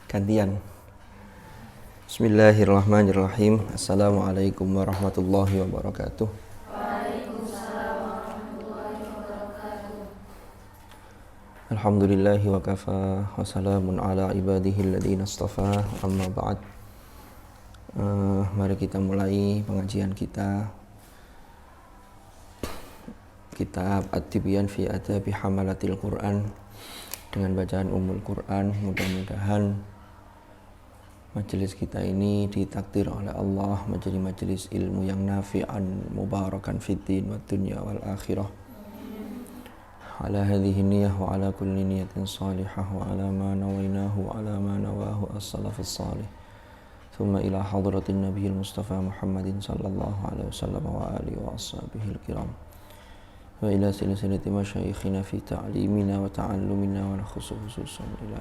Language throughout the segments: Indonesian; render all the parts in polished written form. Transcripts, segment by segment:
Gantian. Bismillahirrahmanirrahim. Assalamualaikum warahmatullahi wabarakatuh. Waalaikumsalam warahmatullahi wabarakatuh. Alhamdulillahi wa kafa wa salamun ala ibadihi alladhina astafa. Amma ba'd. Mari kita mulai pengajian kita. Kitab At-Tibyan fi Adabi Hamalatil Quran dengan bacaan Ummul Quran. Mudah-mudahan majelis kita ini ditakdir oleh Allah menjadi majelis ilmu yang nafi'an mubarakan fid din wa dunya wal akhirah. Ala hadhihi niyyah wa ala kulli niyatin salihah wa ala ma nawainahu wa ala ma nawahu as-salafus salih. Thumma ila hadratin nabiyil mustafa Muhammadin sallallahu alaihi wasallam wa alihi wa ashabihi al-kiram. Wa ila silsilati masyayikhina fi ta'limina wa ta'allumina wa khususan ila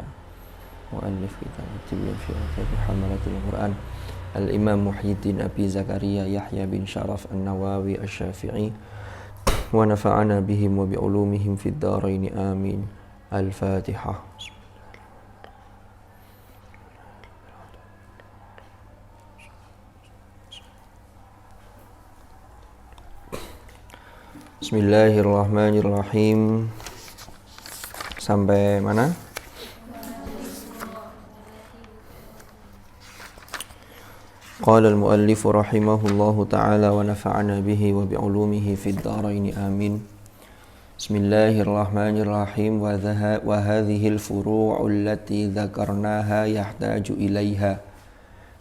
muallif kitab At-Tibyan fi Adabi Hamalatil Quran Al-Imam Muhyiddin Abi Zakaria Yahya bin Sharaf An-Nawawi Asy-Syafi'i wa nafa'ana bihim wa bi'ulumihim fid dharain amin. Al-Fatihah. Bismillahirrahmanirrahim. Sampai mana? Qala al-muallif rahimahullahu ta'ala wa nafa'ana bihi wa bi'ulumihi fid dharain amin. Bismillahirrahmanirrahim. Wa hadhihi al-furu'u allati dhakarnaha yahtaju ilayha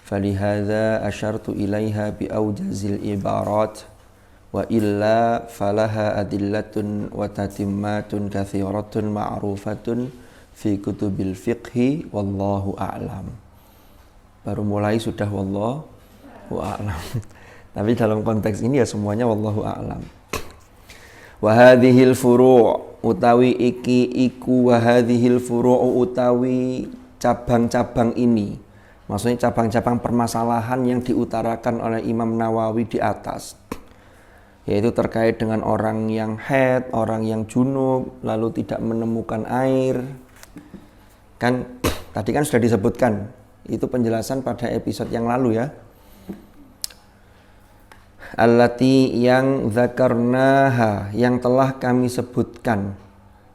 falihadha ashartu ilayha bi awjazil ibarat wa illa falaha adillatun wa tatimmatun kathiratun ma'rufatun fi kutubil fiqhi wallahu a'lam. Baru mulai sudah wallahu a'lam. Tapi dalam konteks ini ya semuanya wallahu a'lam. Wa hadhil furu' utawi iki iku wa hadhil furu' utawi cabang-cabang ini. Maksudnya cabang-cabang permasalahan yang diutarakan oleh Imam Nawawi di atas. Yaitu terkait dengan orang yang haid, orang yang junub, lalu tidak menemukan air. Kan tadi kan sudah disebutkan, itu penjelasan pada episode yang lalu ya. Allati yang zakarnaha, yang telah kami sebutkan.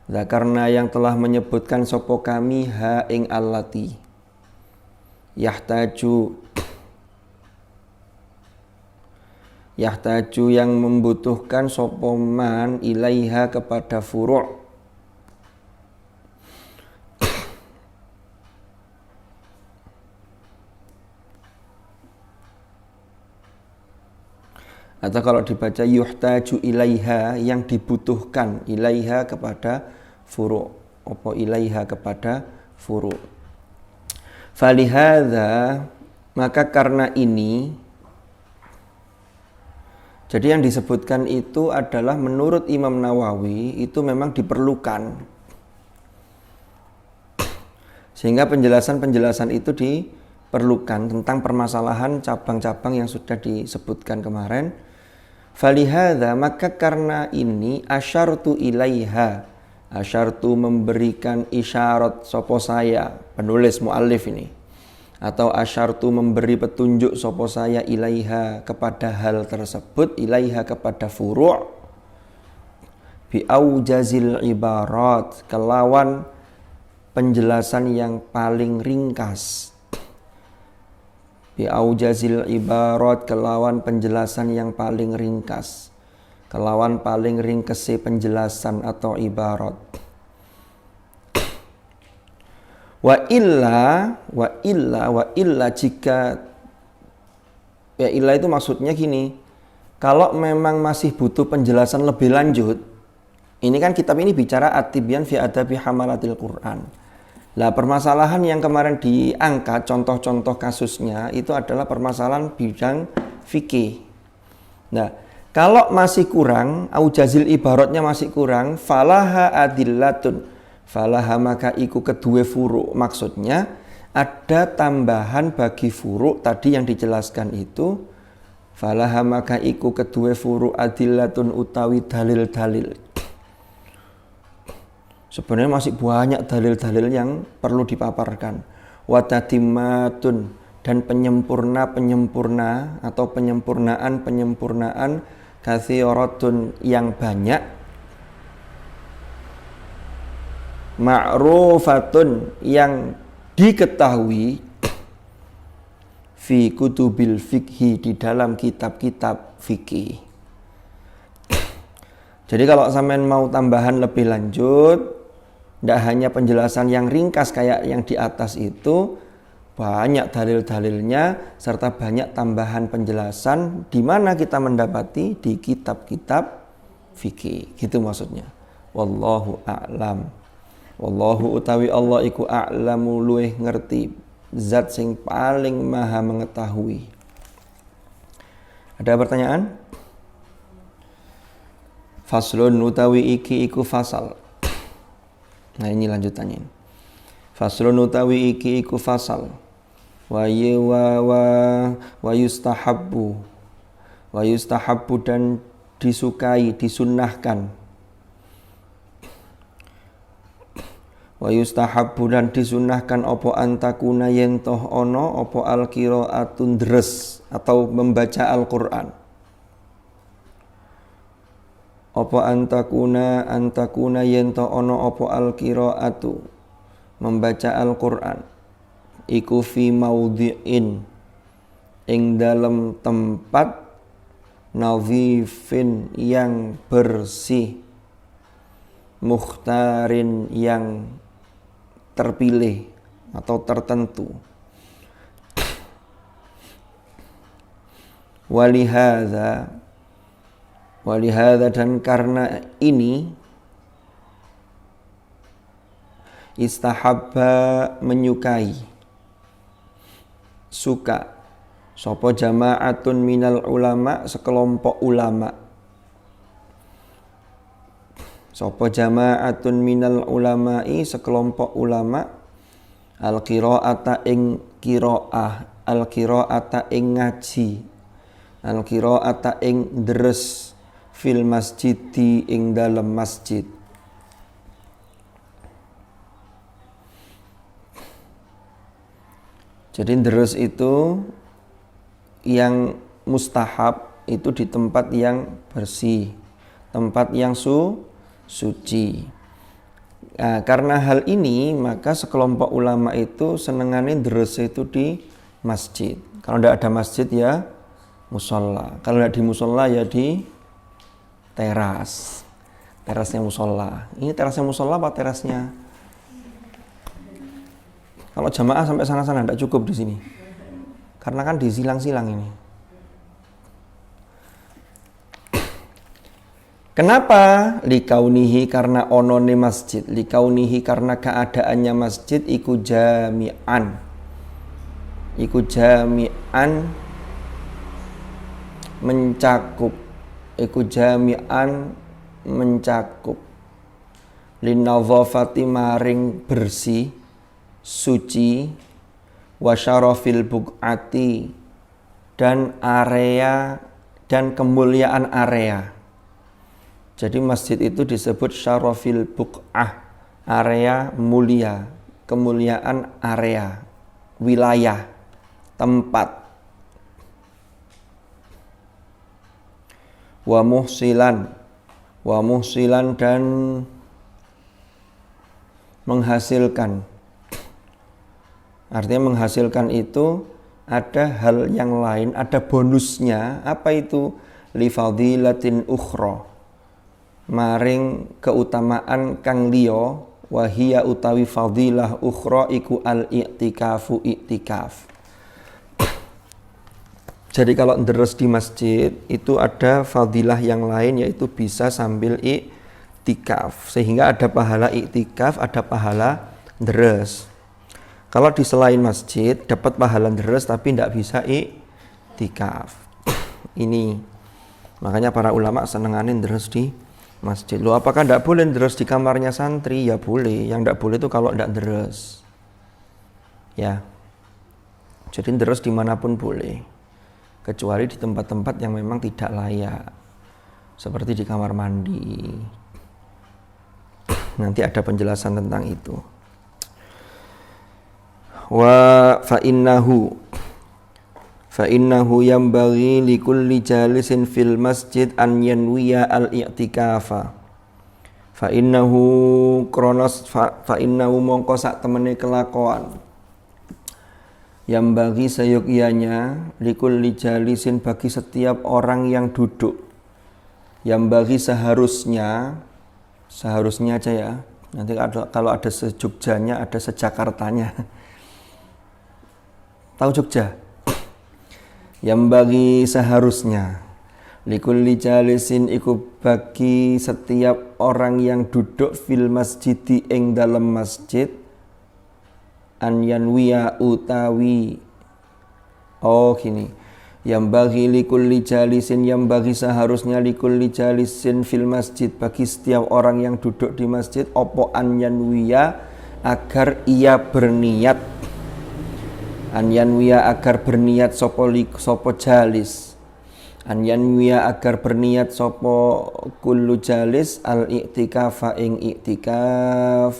Zakarna yang telah menyebutkan sopo kami ha ing allati. Yahtaju yang membutuhkan sopoman ilaiha kepada furu'. Atau kalau dibaca yuhtaju ilaiha yang dibutuhkan ilaiha kepada furu'. Apa ilaiha kepada furu'. Falihadza maka karena ini. Jadi yang disebutkan itu adalah menurut Imam Nawawi itu memang diperlukan. Sehingga penjelasan-penjelasan itu diperlukan tentang permasalahan cabang-cabang yang sudah disebutkan kemarin. Falihadza maka karena ini asyartu ilaiha. Asyartu memberikan isyarat sopo saya, penulis muallif ini. Atau asyartu memberi petunjuk sopo saya ilaiha kepada hal tersebut, ilaiha kepada furu' bi aujazil ibarat kelawan penjelasan yang paling ringkas. Bi aujazil ibarat kelawan penjelasan yang paling ringkas. Kelawan paling ringkesi penjelasan atau ibarat. Wa illa jika ya illa itu maksudnya gini, kalau memang masih butuh penjelasan lebih lanjut, ini kan kitab ini bicara At-Tibyan fi Adabi Hamalatil Quran. Lah permasalahan yang kemarin diangkat contoh-contoh kasusnya itu adalah permasalahan bidang fikih. Nah, kalau masih kurang, aujazil ibaratnya masih kurang, falaha adillatun. Falaha maka iku kedua furu', maksudnya ada tambahan bagi furu' tadi yang dijelaskan itu. Falaha maka iku kedua furu' adillatun utawi dalil-dalil. Sebenarnya masih banyak dalil-dalil yang perlu dipaparkan. wa tatimmatun, dan penyempurna atau penyempurnaan katsiratun yang banyak, ma'rufatun yang diketahui, fi kutubil fikhi di dalam kitab-kitab fikih. Jadi kalau sampean mau tambahan lebih lanjut, tidak hanya penjelasan yang ringkas kayak yang di atas itu, banyak dalil-dalilnya serta banyak tambahan penjelasan di mana kita mendapati di kitab-kitab fikih. Gitu maksudnya. Wallahu a'lam. Wallahu utawi Allah iku a'lamu luweh ngerti, zat sing paling maha mengetahui. Ada pertanyaan? Faslun utawi iki iku fasal. Nah ini lanjutannya. Faslun utawi iki iku fasal. Wa yustahabbu dan disukai, disunnahkan. Wa yustahabbu dan disunnahkan opo antakuna yen toh ono opo al-qiraatun deres atau membaca Al-Qur'an. Opo antakuna yen toh ono opo al-qiraatu membaca Al-Qur'an iku fi maudhi'in ing dalam tempat nadhifin yang bersih, mukhtarin yang terpilih atau tertentu. Walihada dan karena ini istahabba menyukai, suka sapa jama'atun minal ulama sekelompok ulama, sapa jama'atun minal ulama'i sekelompok ulama al-qira'ata ing qira'ah, al-qira'ata ing ngaji, al-qira'ata ing deres fil masjidi ing dalam masjid. Jadi deres itu yang mustahab itu di tempat yang bersih, tempat yang suci. Nah, karena hal ini maka sekelompok ulama itu senengane deres itu di masjid. Kalau tidak ada masjid ya musola. Kalau tidak di musola ya di terasnya musola. Ini terasnya musola apa terasnya? Kalau jamaah sampai sana-sana tidak cukup di sini. Karena kan disilang-silang ini. Kenapa? Likaunihi karena onone masjid. Likaunihi karena keadaannya masjid iku jami'an. Iku jami'an mencakup. Iku jami'an mencakup. Linadhafati maring bersih, suci, wasyarafil buq'ati dan area dan kemuliaan area. Jadi masjid itu disebut syarafil buq'ah, area mulia, kemuliaan area, wilayah, tempat. Wa muhsilan dan menghasilkan. Artinya menghasilkan itu ada hal yang lain, ada bonusnya. Apa itu? Li fadilatin ukhra, maring keutamaan kang liya, wa hiya utawi fadilah ukhra iku al-i'tikafu i'tikaf. Jadi kalau deres di masjid itu ada fadilah yang lain, yaitu bisa sambil i'tikaf, sehingga ada pahala i'tikaf, ada pahala deres. Kalau di selain masjid dapat pahala deres tapi tidak bisa i'tikaf. Ini makanya para ulama senenganin deres di masjid. Loh, apakah tidak boleh deres di kamarnya santri? Ya boleh. Yang tidak boleh itu kalau tidak deres. Ya. Jadi deres dimanapun boleh, kecuali di tempat-tempat yang memang tidak layak, seperti di kamar mandi. Nanti ada penjelasan tentang itu. wa fa innahu yanbaghi likulli jalisin fil masjid an yanwiya al-i'tikafa. Fa innahu mongko sak temene kelakuan yang bagi seyogyanya likulli jalisin bagi setiap orang yang duduk, yang bagi seharusnya aja ya, nanti kalau ada sejogjanya ada sejakartanya. Tahu Jogja? Yang bagi seharusnya likulli jalisin iku bagi setiap orang yang duduk fil masjidi ing dalam masjid an yanwiya utawi gini, yang bagi likulli jalisin, yang bagi seharusnya likulli jalisin fil masjid bagi setiap orang yang duduk di masjid opo an yanwiya agar ia berniat, an yanwiya agar berniat sopo jalis, an yanwiya agar berniat sopo kullu jalis al i'tikafa ing i'tikaf.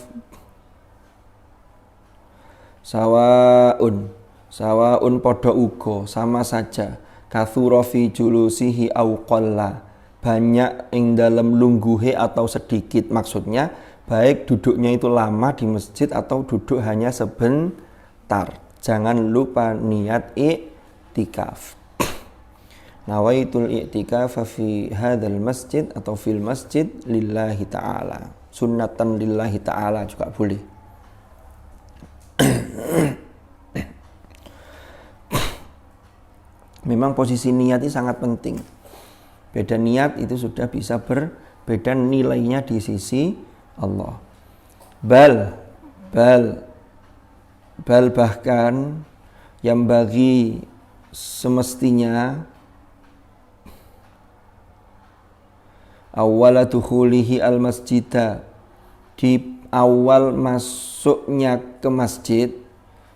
Sawaun podo ugo sama saja kathura fi julusihi au qalla, banyak ing dalam lungguhe atau sedikit, maksudnya baik duduknya itu lama di masjid atau duduk hanya sebentar. Jangan lupa niat i'tikaf. Nawaitul i'tikaf fi hadzal masjid atau fil masjid lillahi ta'ala, sunnatan lillahi ta'ala juga boleh. Memang posisi niat itu sangat penting. Beda niat itu sudah bisa berbeda nilainya di sisi Allah. Bal bahkan yang bagi semestinya awwala dukhulihi al masjidah, di awal masuknya ke masjid.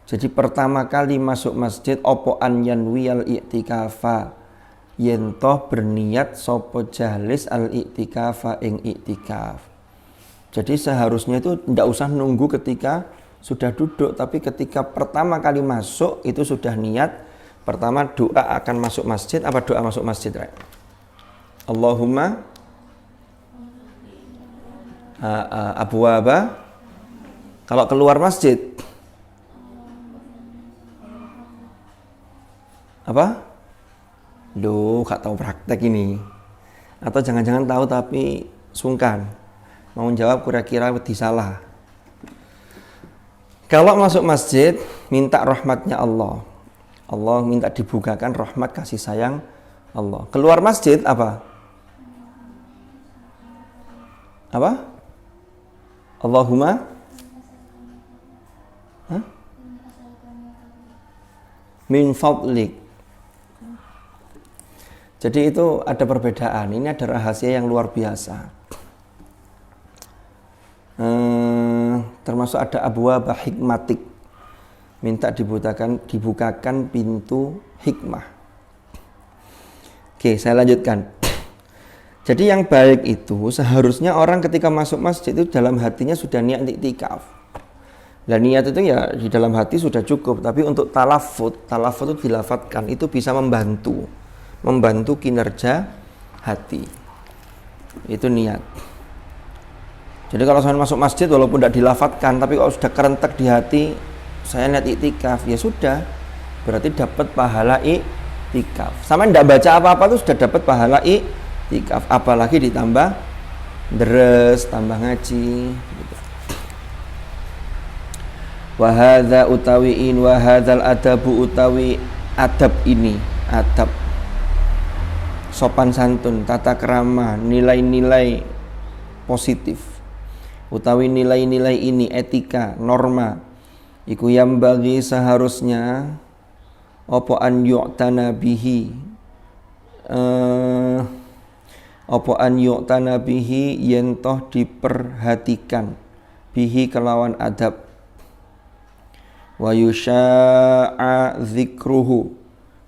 Jadi pertama kali masuk masjid opo an yanwiyal i'tikafa, yentoh berniat sopo jalis al i'tikafa ing i'tikaf. Jadi seharusnya itu tidak usah nunggu ketika sudah duduk, tapi ketika pertama kali masuk itu sudah niat. Pertama doa akan masuk masjid. Apa doa masuk masjid, Rek? Allahumma abwaba. Kalau keluar masjid apa? Gak tahu praktek ini. Atau jangan-jangan tahu tapi sungkan. Mau jawab kira-kira disalah. Kalau masuk masjid minta rahmatnya Allah. Allah minta dibukakan rahmat kasih sayang Allah. Keluar masjid apa? Apa? Allahumma min fadlik. Jadi itu ada perbedaan. Ini ada rahasia yang luar biasa. Termasuk ada abwab hikmatik. Minta dibukakan pintu hikmah. Oke, saya lanjutkan. Jadi yang baik itu seharusnya orang ketika masuk masjid itu dalam hatinya sudah niat i'tikaf. Dan niat itu ya di dalam hati sudah cukup. Tapi untuk talafut itu dilafatkan, itu bisa membantu kinerja hati. Itu niat. Jadi kalau saya masuk masjid walaupun tidak dilafatkan, tapi kalau sudah kerentek di hati, saya niat i'tikaf, ya sudah, berarti dapat pahala i'tikaf. Sama tidak baca apa-apa itu sudah dapat pahala i'tikaf. Apalagi ditambah deres, tambah ngaji gitu. Wa hadza utawiin wa hadzal adabu utawi adab ini, adab sopan santun, tata krama, nilai-nilai positif utawi nilai-nilai ini, etika, norma iku yang bagi seharusnya opo an yu'tana bihi yentoh diperhatikan bihi kelawan adab wa yusha'a dzikruhu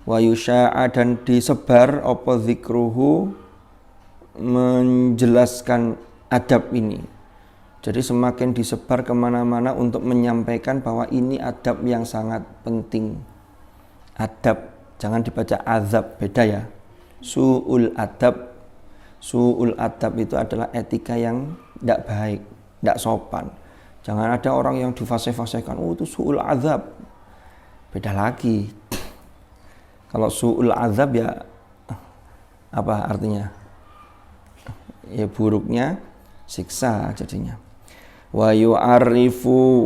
wa yusha'a dan disebar apa dzikruhu menjelaskan adab ini, Jadi semakin disebar kemana-mana untuk menyampaikan bahwa ini adab yang sangat penting. Adab, jangan dibaca azab, beda ya. Su'ul adab itu adalah etika yang tidak baik, tidak sopan. Jangan ada orang yang difasih-fasihkan, oh itu su'ul azab. Beda lagi. Kalau su'ul azab ya apa artinya? Ya buruknya siksa jadinya. Wa yu'arrifu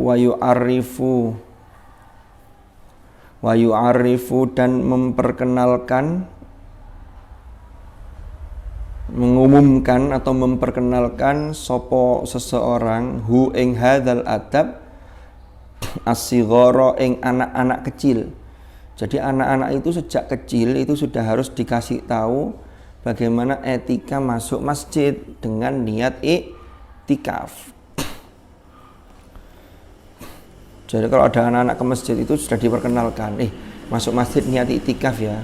dan memperkenalkan, mengumumkan atau memperkenalkan sopo seseorang hu ing hadzal adab as-sighara ing anak-anak kecil. Jadi anak-anak itu sejak kecil itu sudah harus dikasih tahu bagaimana etika masuk masjid dengan niat iktikaf. Jadi kalau ada anak-anak ke masjid itu sudah diperkenalkan, masuk masjid niat iktikaf ya.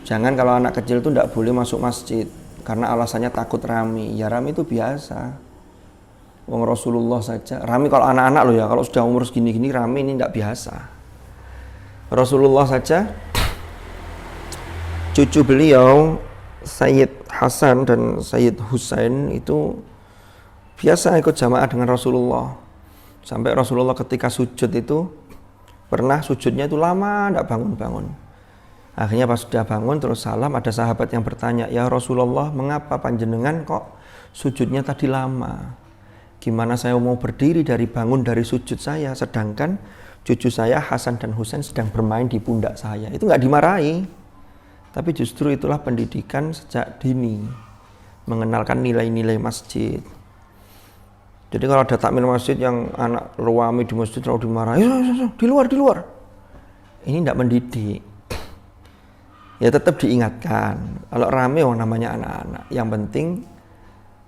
Jangan kalau anak kecil itu tidak boleh masuk masjid karena alasannya takut rame. Ya rame itu biasa. Wong Rasulullah saja rame kalau anak-anak loh ya. Kalau sudah umur segini-gini rame ini tidak biasa. Rasulullah saja cucu beliau Sayyid Hasan dan Sayyid Husain itu biasa ikut jamaah dengan Rasulullah. Sampai Rasulullah ketika sujud itu pernah sujudnya itu lama tidak bangun-bangun. Akhirnya pas sudah bangun terus salam, ada sahabat yang bertanya, ya Rasulullah mengapa panjenengan kok sujudnya tadi lama? Gimana saya mau berdiri dari bangun dari sujud saya sedangkan cucu saya Hasan dan Husain sedang bermain di pundak saya. Itu nggak dimarahi. Tapi justru itulah pendidikan sejak dini, mengenalkan nilai-nilai masjid. Jadi kalau ada takmir masjid yang anak ruami di masjid selalu dimarahi, di luar. Ini tidak mendidik. Ya tetap diingatkan. Kalau rame namanya anak-anak. Yang penting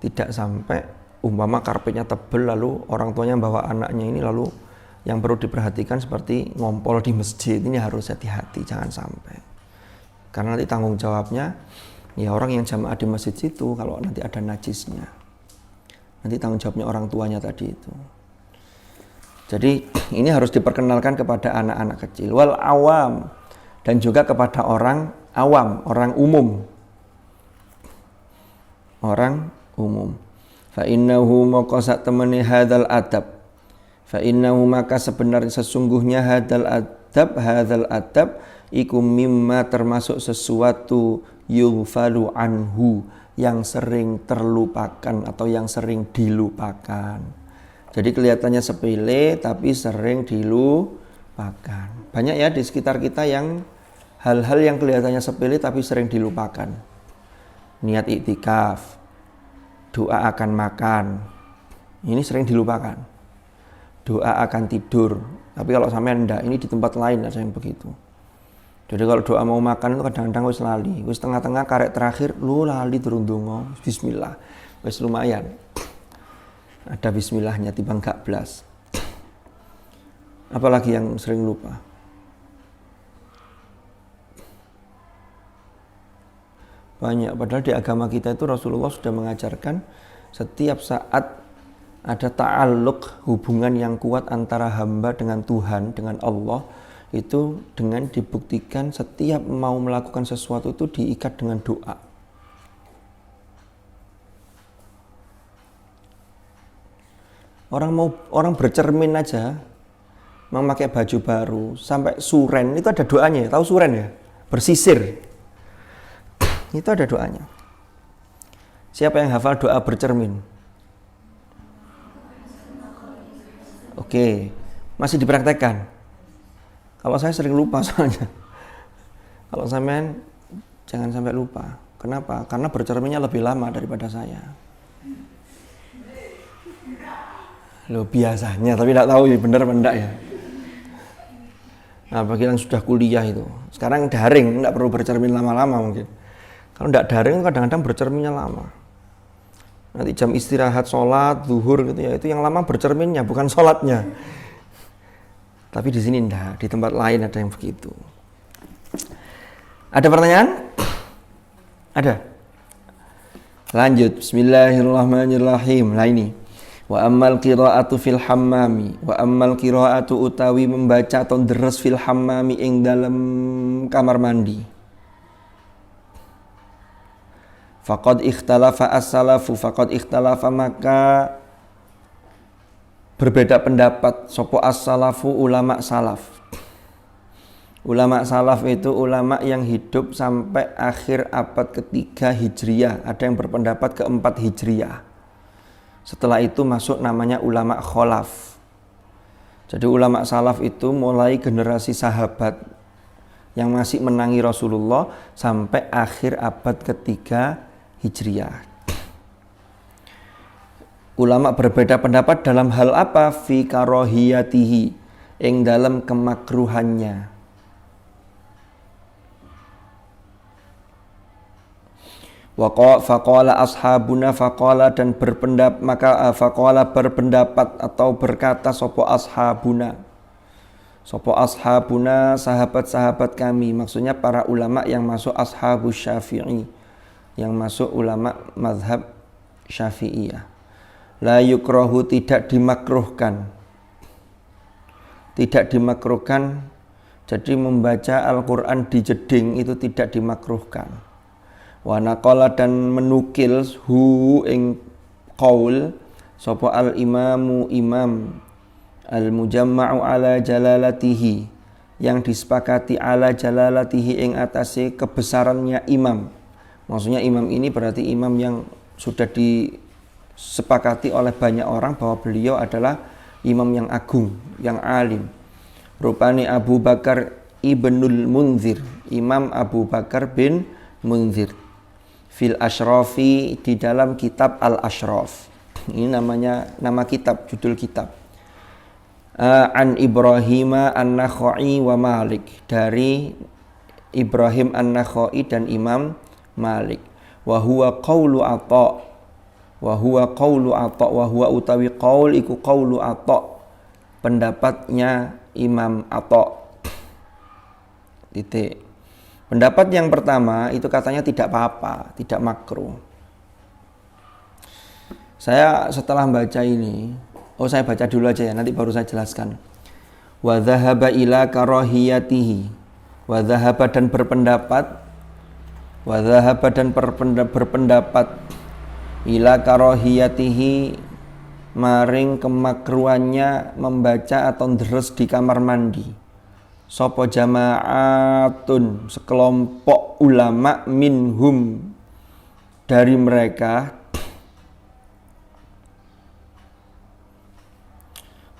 tidak sampai umpama karpetnya tebel lalu orang tuanya bawa anaknya ini lalu yang perlu diperhatikan seperti ngompol di masjid. Ini harus hati-hati, jangan sampai. Karena nanti tanggung jawabnya ya orang yang jamaah di masjid situ kalau nanti ada najisnya. Nanti tanggung jawabnya orang tuanya tadi itu. Jadi ini harus diperkenalkan kepada anak-anak kecil. Wal awam, dan juga kepada orang awam, orang umum. Orang umum. Fa innahu maqasat temani hadzal adab. Fa innahu maka sebenarnya sesungguhnya hadzal adab iku mimma termasuk sesuatu yughfalu anhu yang sering terlupakan atau yang sering dilupakan. Jadi kelihatannya sepele tapi sering dilupakan. Banyak ya di sekitar kita yang hal-hal yang kelihatannya sepele tapi sering dilupakan. Niat iktikaf, doa akan makan, ini sering dilupakan. Doa akan tidur, tapi kalau sampean enggak, ini di tempat lain ada yang begitu. Jadi kalau doa mau makan itu kadang-kadang wis lali, wis tengah-tengah karek terakhir lu lali turun donga, bismillah. Wis lumayan. Ada bismillahnya timbang gak blas. Apalagi yang sering lupa? Banyak, padahal di agama kita itu Rasulullah sudah mengajarkan setiap saat ada ta'alluq, hubungan yang kuat antara hamba dengan Tuhan, dengan Allah. Itu dengan dibuktikan setiap mau melakukan sesuatu itu diikat dengan doa. Orang bercermin aja, memakai baju baru, sampai suren itu ada doanya. Tahu suren ya? Bersisir. Itu ada doanya. Siapa yang hafal doa bercermin? Oke, masih dipraktekkan. Kalau saya sering lupa soalnya. Kalau sampean jangan sampai lupa. Kenapa? Karena bercerminnya lebih lama daripada saya. Loh biasanya, tapi tidak tahu ya benar apa enggak ya. Nah bagi yang sudah kuliah itu, sekarang daring, tidak perlu bercermin lama-lama mungkin. Kalau tidak daring kadang-kadang bercerminnya lama. Nanti jam istirahat, sholat, zuhur gitu ya, itu yang lama bercerminnya, bukan sholatnya. Tapi di sini enggak, di tempat lain ada yang begitu. Ada pertanyaan? Ada? Lanjut, bismillahirrahmanirrahim. Nah ini, Wa ammal qira'atu fil hammami, wa ammal qira'atu utawi membaca atau deres fil hammami ing dalam kamar mandi. Faqad ikhtalafa as-salafu, faqad ikhtalafa maka berbeda pendapat sopo as-salafu ulama salaf. Ulama salaf itu ulama yang hidup sampai akhir abad ketiga Hijriyah, ada yang berpendapat keempat Hijriyah. Setelah itu masuk namanya ulama kholaf. Jadi ulama salaf itu mulai generasi sahabat yang masih menangi Rasulullah sampai akhir abad ketiga Hijriyah. Ulama berbeda pendapat dalam hal apa? Fi karohiyatihi, yang dalam kemakruhannya. Faqala ashabuna, faqala dan berpendapat, maka faqala berpendapat atau berkata sopo ashabuna, sahabat-sahabat kami, maksudnya para ulama yang masuk ashabus syafi'i, yang masuk ulama mazhab syafi'iyah. La yukrahu, tidak dimakruhkan, jadi membaca Al-Quran di jeding itu tidak dimakruhkan. Wa naqala dan menukil hu ing qaul sapa al imamu imam al mujamma'u ala jalalatihi, yang disepakati ala jalalatihi ing atase kebesarannya imam. Maksudnya imam ini berarti imam yang sudah disepakati oleh banyak orang bahwa beliau adalah imam yang agung, yang alim. Rupani Abu Bakar ibnul Munzir, Imam Abu Bakar bin Munzir. Fil Ashrafi, di dalam kitab Al-Ashraf. Ini namanya nama kitab, judul kitab. An Ibrahim an-Nakhai wa Malik, dari Ibrahim an-Nakhai dan Imam Malik. Wa huwa qaulu Atha, wa huwa utawi qaul iku qaulu Atha, pendapatnya Imam Atha. Titik. Pendapat yang pertama itu katanya tidak apa-apa, tidak makruh. Saya setelah baca ini, saya baca dulu aja ya, nanti baru saya jelaskan. Wa dhahaba ila karahiyatihi, wa dhahaba dan berpendapat ila karahiyatihi maring kemakruhannya membaca atau deres di kamar mandi. Sopo jama'atun, sekelompok ulama, minhum, dari mereka,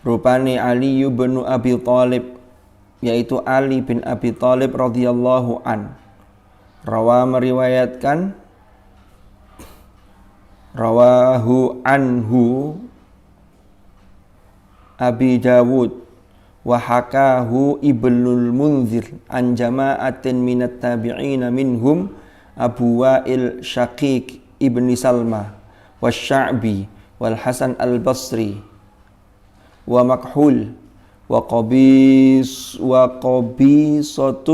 rupani Ali bin Abi Thalib, yaitu Ali bin Abi Thalib radhiyallahu an. Rawahu anhu Abi Dawud wa hakahu Ibnul Munzir an jama'atin minat tabi'ina minhum Abu Wa'il Syaqiq ibni Salma wa Sya'bi wal Hasan al-Basri wa Makhul wa Qabisatu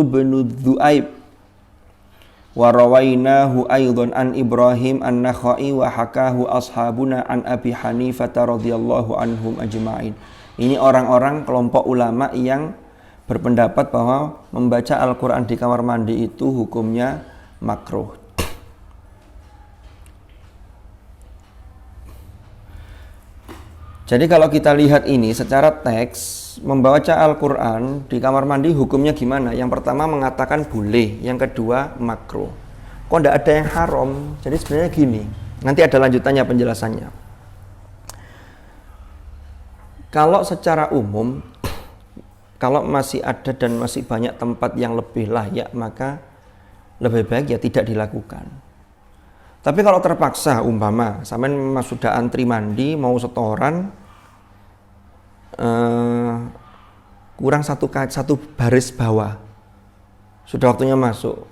bin Dhu'aib wa rawainahu aydan an Ibrahim an-Nakhai wa hakahu ashabuna an Abi Hanifah radhiyallahu anhum ajma'in. Ini orang-orang kelompok ulama yang berpendapat bahwa membaca Al-Quran di kamar mandi itu hukumnya makruh. Jadi kalau kita lihat ini secara teks, membaca Al-Quran di kamar mandi hukumnya gimana? Yang pertama mengatakan boleh, yang kedua makruh. Kok tidak ada yang haram? Jadi sebenarnya gini, nanti ada lanjutannya penjelasannya. Kalau secara umum, kalau masih ada dan masih banyak tempat yang lebih layak, maka lebih baik ya tidak dilakukan. Tapi kalau terpaksa, umpama sampean sudah antri mandi, mau setoran, kurang satu baris bawah, sudah waktunya masuk.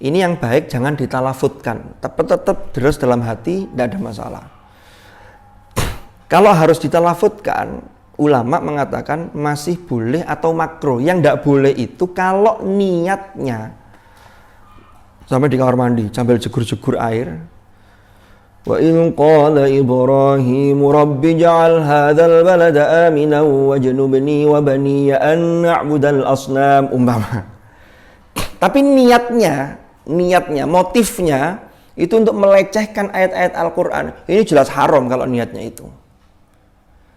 Ini yang baik jangan ditalafutkan, tetap deres dalam hati, tidak ada masalah. Kalau harus ditalafutkan, ulama mengatakan masih boleh atau makruh. Yang tidak boleh itu kalau niatnya sampai di kamar mandi sambil jegur-jegur air, Wa in qala Ibrahim rabbi ja'al hadzal balada aminan wajnubni wa baniya an na'budal asnam umpama. Tapi niatnya, motifnya itu untuk melecehkan ayat-ayat Al-Qur'an. Ini jelas haram kalau niatnya itu.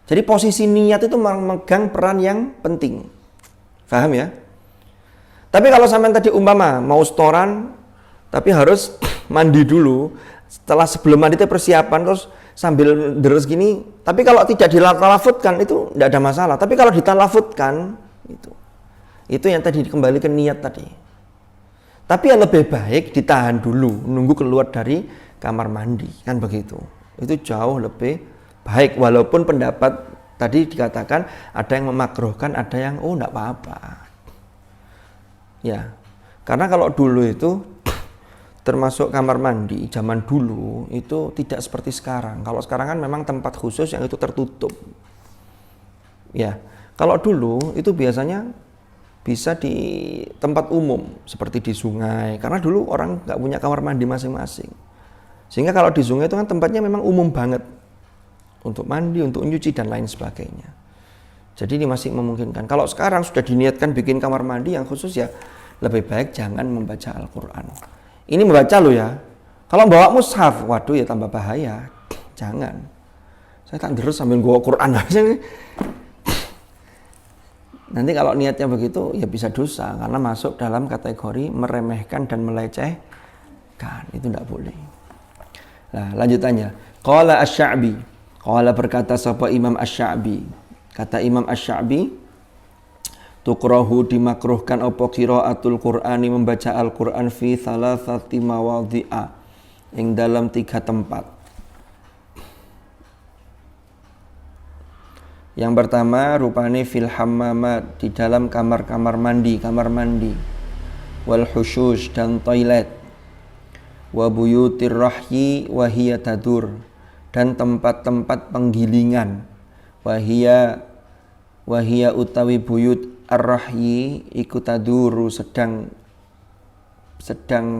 Jadi posisi niat itu memegang peran yang penting. Paham ya? Tapi kalau sampean tadi umpama mau setoran tapi harus mandi dulu, setelah sebelum mandi itu persiapan terus sambil deres gini, tapi kalau tidak ditalafutkan itu tidak ada masalah. Tapi kalau ditalafutkan itu yang tadi kembali ke niat tadi. Tapi yang lebih baik ditahan dulu, nunggu keluar dari kamar mandi, kan begitu. Itu jauh lebih baik, walaupun pendapat tadi dikatakan ada yang memakruhkan, ada yang enggak apa-apa. Ya, karena kalau dulu itu termasuk kamar mandi zaman dulu itu tidak seperti sekarang. Kalau sekarang kan memang tempat khusus yang itu tertutup. Ya, kalau dulu itu biasanya bisa di tempat umum seperti di sungai, karena dulu orang nggak punya kamar mandi masing-masing. Sehingga kalau di sungai itu kan tempatnya memang umum banget untuk mandi, untuk nyuci dan lain sebagainya. Jadi ini masih memungkinkan. Kalau sekarang sudah diniatkan bikin kamar mandi yang khusus, ya lebih baik jangan membaca Al-Quran. Ini membaca loh ya. Kalau bawa mushaf, waduh ya tambah bahaya. Jangan. Saya tak terus sambil bawa Quran aja. Nanti kalau niatnya begitu ya bisa dosa, karena masuk dalam kategori meremehkan dan melecehkan. Itu tidak boleh. Nah, lanjutannya. Qala Asy-Sya'bi. Qala berkata sapa Imam Asy-Sya'bi. Kata Imam Asy-Sya'bi, tukrahu dimakruhkan apa qiraatul Qur'ani, membaca Al-Qur'an fi thalathati mawadhi'a, ing dalam 3 tempat. Yang pertama rupane fil hammamat, di dalam kamar mandi, wal hushush, dan toilet, wa buyutir rahyi wa hiya tadur, dan tempat-tempat penggilingan, wahia utawi buyut ar-rahyi iku taduru, sedang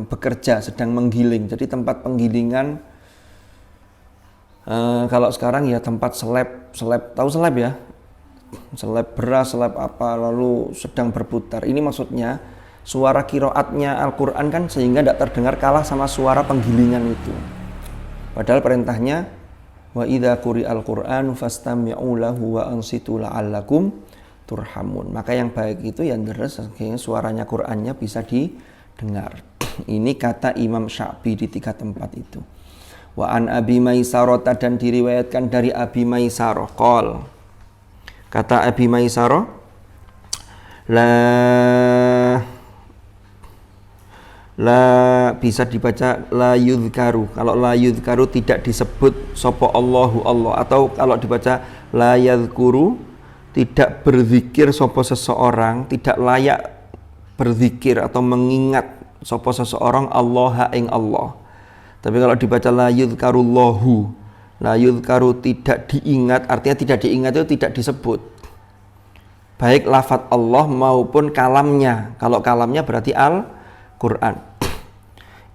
bekerja, sedang menggiling. Jadi tempat penggilingan, kalau sekarang ya tempat seleb, tahu seleb ya? Seleb beras, seleb apa, lalu sedang berputar. Ini maksudnya suara qiraatnya Al-Quran kan sehingga tidak terdengar kalah sama suara penggilingan itu. Padahal perintahnya wa idza quri'al Qur'anu fastami'u lahu wa ansitu la'allakum turhamun. Maka yang baik itu yang deres sehingga suaranya Qur'annya bisa didengar. Ini kata Imam Sya'bi di 3 tempat itu. Wa an Abi Maisarah, dan diriwayatkan dari Abi Maisarah qol. Kata Abi Maisarah, la bisa dibaca la yudhkaru. Kalau la yudhkaru tidak disebut sapa Allahu Allah, atau kalau dibaca la yadhkuru tidak berzikir sapa seseorang, tidak layak berzikir atau mengingat sapa seseorang Allah ing Allah. Tapi kalau dibaca la yudhkarullahu, la yudhkaru tidak diingat, artinya tidak diingat itu tidak disebut, baik lafadz Allah maupun kalamnya. Kalau kalamnya berarti Al-Quran.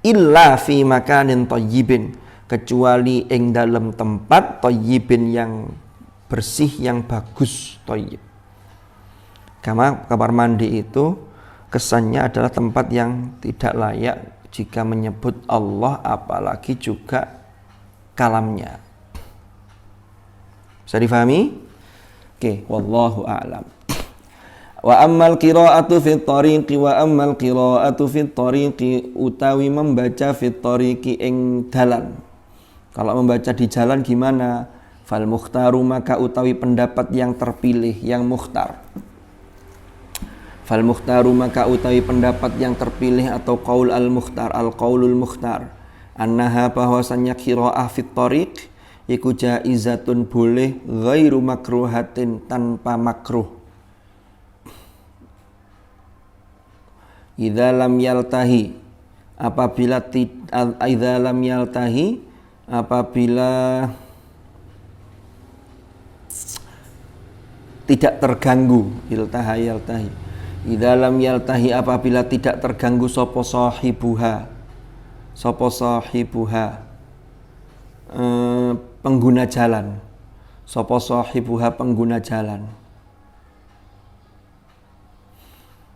Illa fi makanin thayyibin, kecuali ing dalam tempat thayyibin yang bersih, yang bagus, thayyib. Kamar mandi itu kesannya adalah tempat yang tidak layak jika menyebut Allah, apalagi juga kalamnya. Bisa difahami? Oke, wallahu a'lam. Wa ammal qira'atu fit tariqi, wa ammal qira'atu fit tariqi, utawi membaca fit tariqi ing dalan. Kalau membaca di jalan gimana? Fal mukhtaru, maka utawi pendapat yang terpilih, yang mukhtar. Fal mukhtaru, maka utawi pendapat yang terpilih atau qaul al mukhtar, al qaulul mukhtar, annaha, bahwasannya qira'ah fit tariq iku jaizatun, boleh, ghairu makruhatin, tanpa makruh. Idza lam yaltahi, apabila tidak terganggu. Yaltahi. Idza lam yaltahi, apabila tidak terganggu sapa sahibuha. pengguna jalan. Sapa sahibuha pengguna jalan.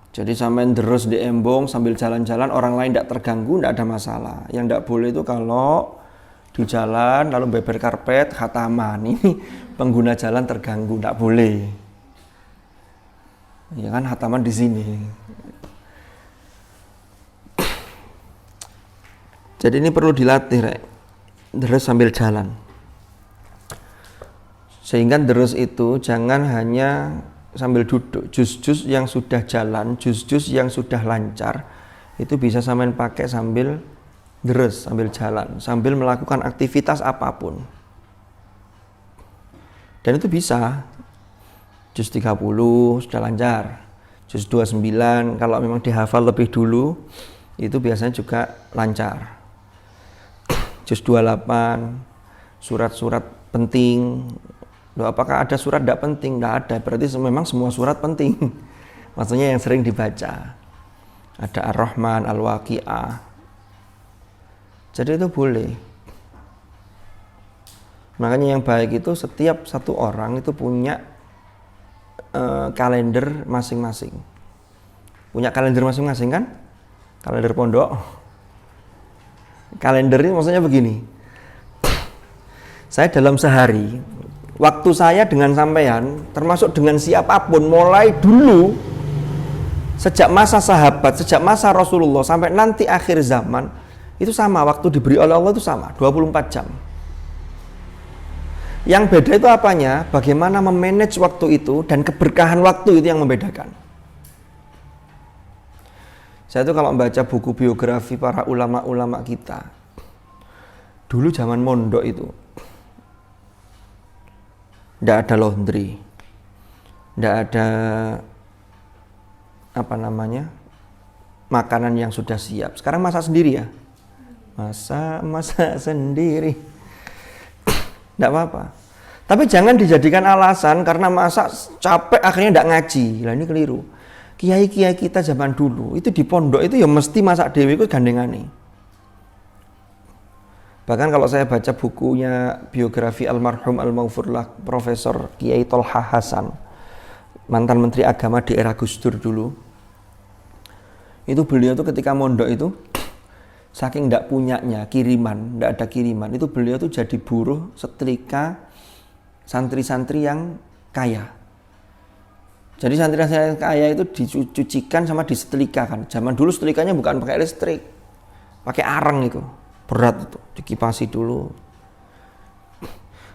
Jadi sampai terus di embong sambil jalan-jalan, orang lain tidak terganggu, tidak ada masalah. Yang tidak boleh itu kalau di jalan lalu beber karpet, khataman, ini pengguna jalan terganggu, tidak boleh. Ya kan, khataman di sini. Jadi ini perlu dilatih, Rek. Terus sambil jalan. Sehingga terus itu jangan hanya sambil duduk. Jus-jus yang sudah jalan, jus-jus yang sudah lancar, itu bisa sampean pakai sambil deres, sambil jalan, sambil melakukan aktivitas apapun. Dan itu bisa. Jus 30 sudah lancar. Jus 29 kalau memang dihafal lebih dulu, itu biasanya juga lancar. Jus 28, surat-surat penting. Loh, apakah ada surat tidak penting? Tidak ada, berarti memang semua surat penting. Maksudnya yang sering dibaca. Ada Ar-Rahman, Al-Waqi'ah. Jadi itu boleh. Makanya yang baik itu setiap satu orang itu punya kalender masing-masing. Punya kalender masing-masing kan? Kalender pondok. Kalender ini maksudnya begini. Saya dalam sehari, waktu saya dengan sampean, termasuk dengan siapapun, mulai dulu, sejak masa sahabat, sejak masa Rasulullah, sampai nanti akhir zaman, itu sama, waktu diberi oleh Allah itu sama, 24 jam. Yang beda itu apanya? Bagaimana memanage waktu itu, dan keberkahan waktu itu yang membedakan. Saya tuh kalau membaca buku biografi para ulama-ulama kita, dulu zaman mondok itu, tidak ada laundry, tidak ada makanan yang sudah siap. Sekarang masak sendiri ya, masak sendiri, tidak apa-apa. Tapi jangan dijadikan alasan karena masak capek akhirnya tidak ngaji. Lah ini keliru. Kiai-kiai kita zaman dulu itu di pondok itu ya mesti masak dewe itu gandengane. Bahkan kalau saya baca bukunya biografi almarhum al-maghfurlah Profesor Kiai Tolha Hasan, mantan Menteri Agama di era Gus Dur dulu, itu beliau tuh ketika mondok itu saking tidak punyanya kiriman, tidak ada kiriman, itu beliau tuh jadi buruh setrika santri-santri yang kaya. Jadi santri-santri kaya itu dicucikan sama disetrikakan. Zaman dulu setrikanya bukan pakai listrik, pakai arang itu. Berat itu, dikipasi dulu.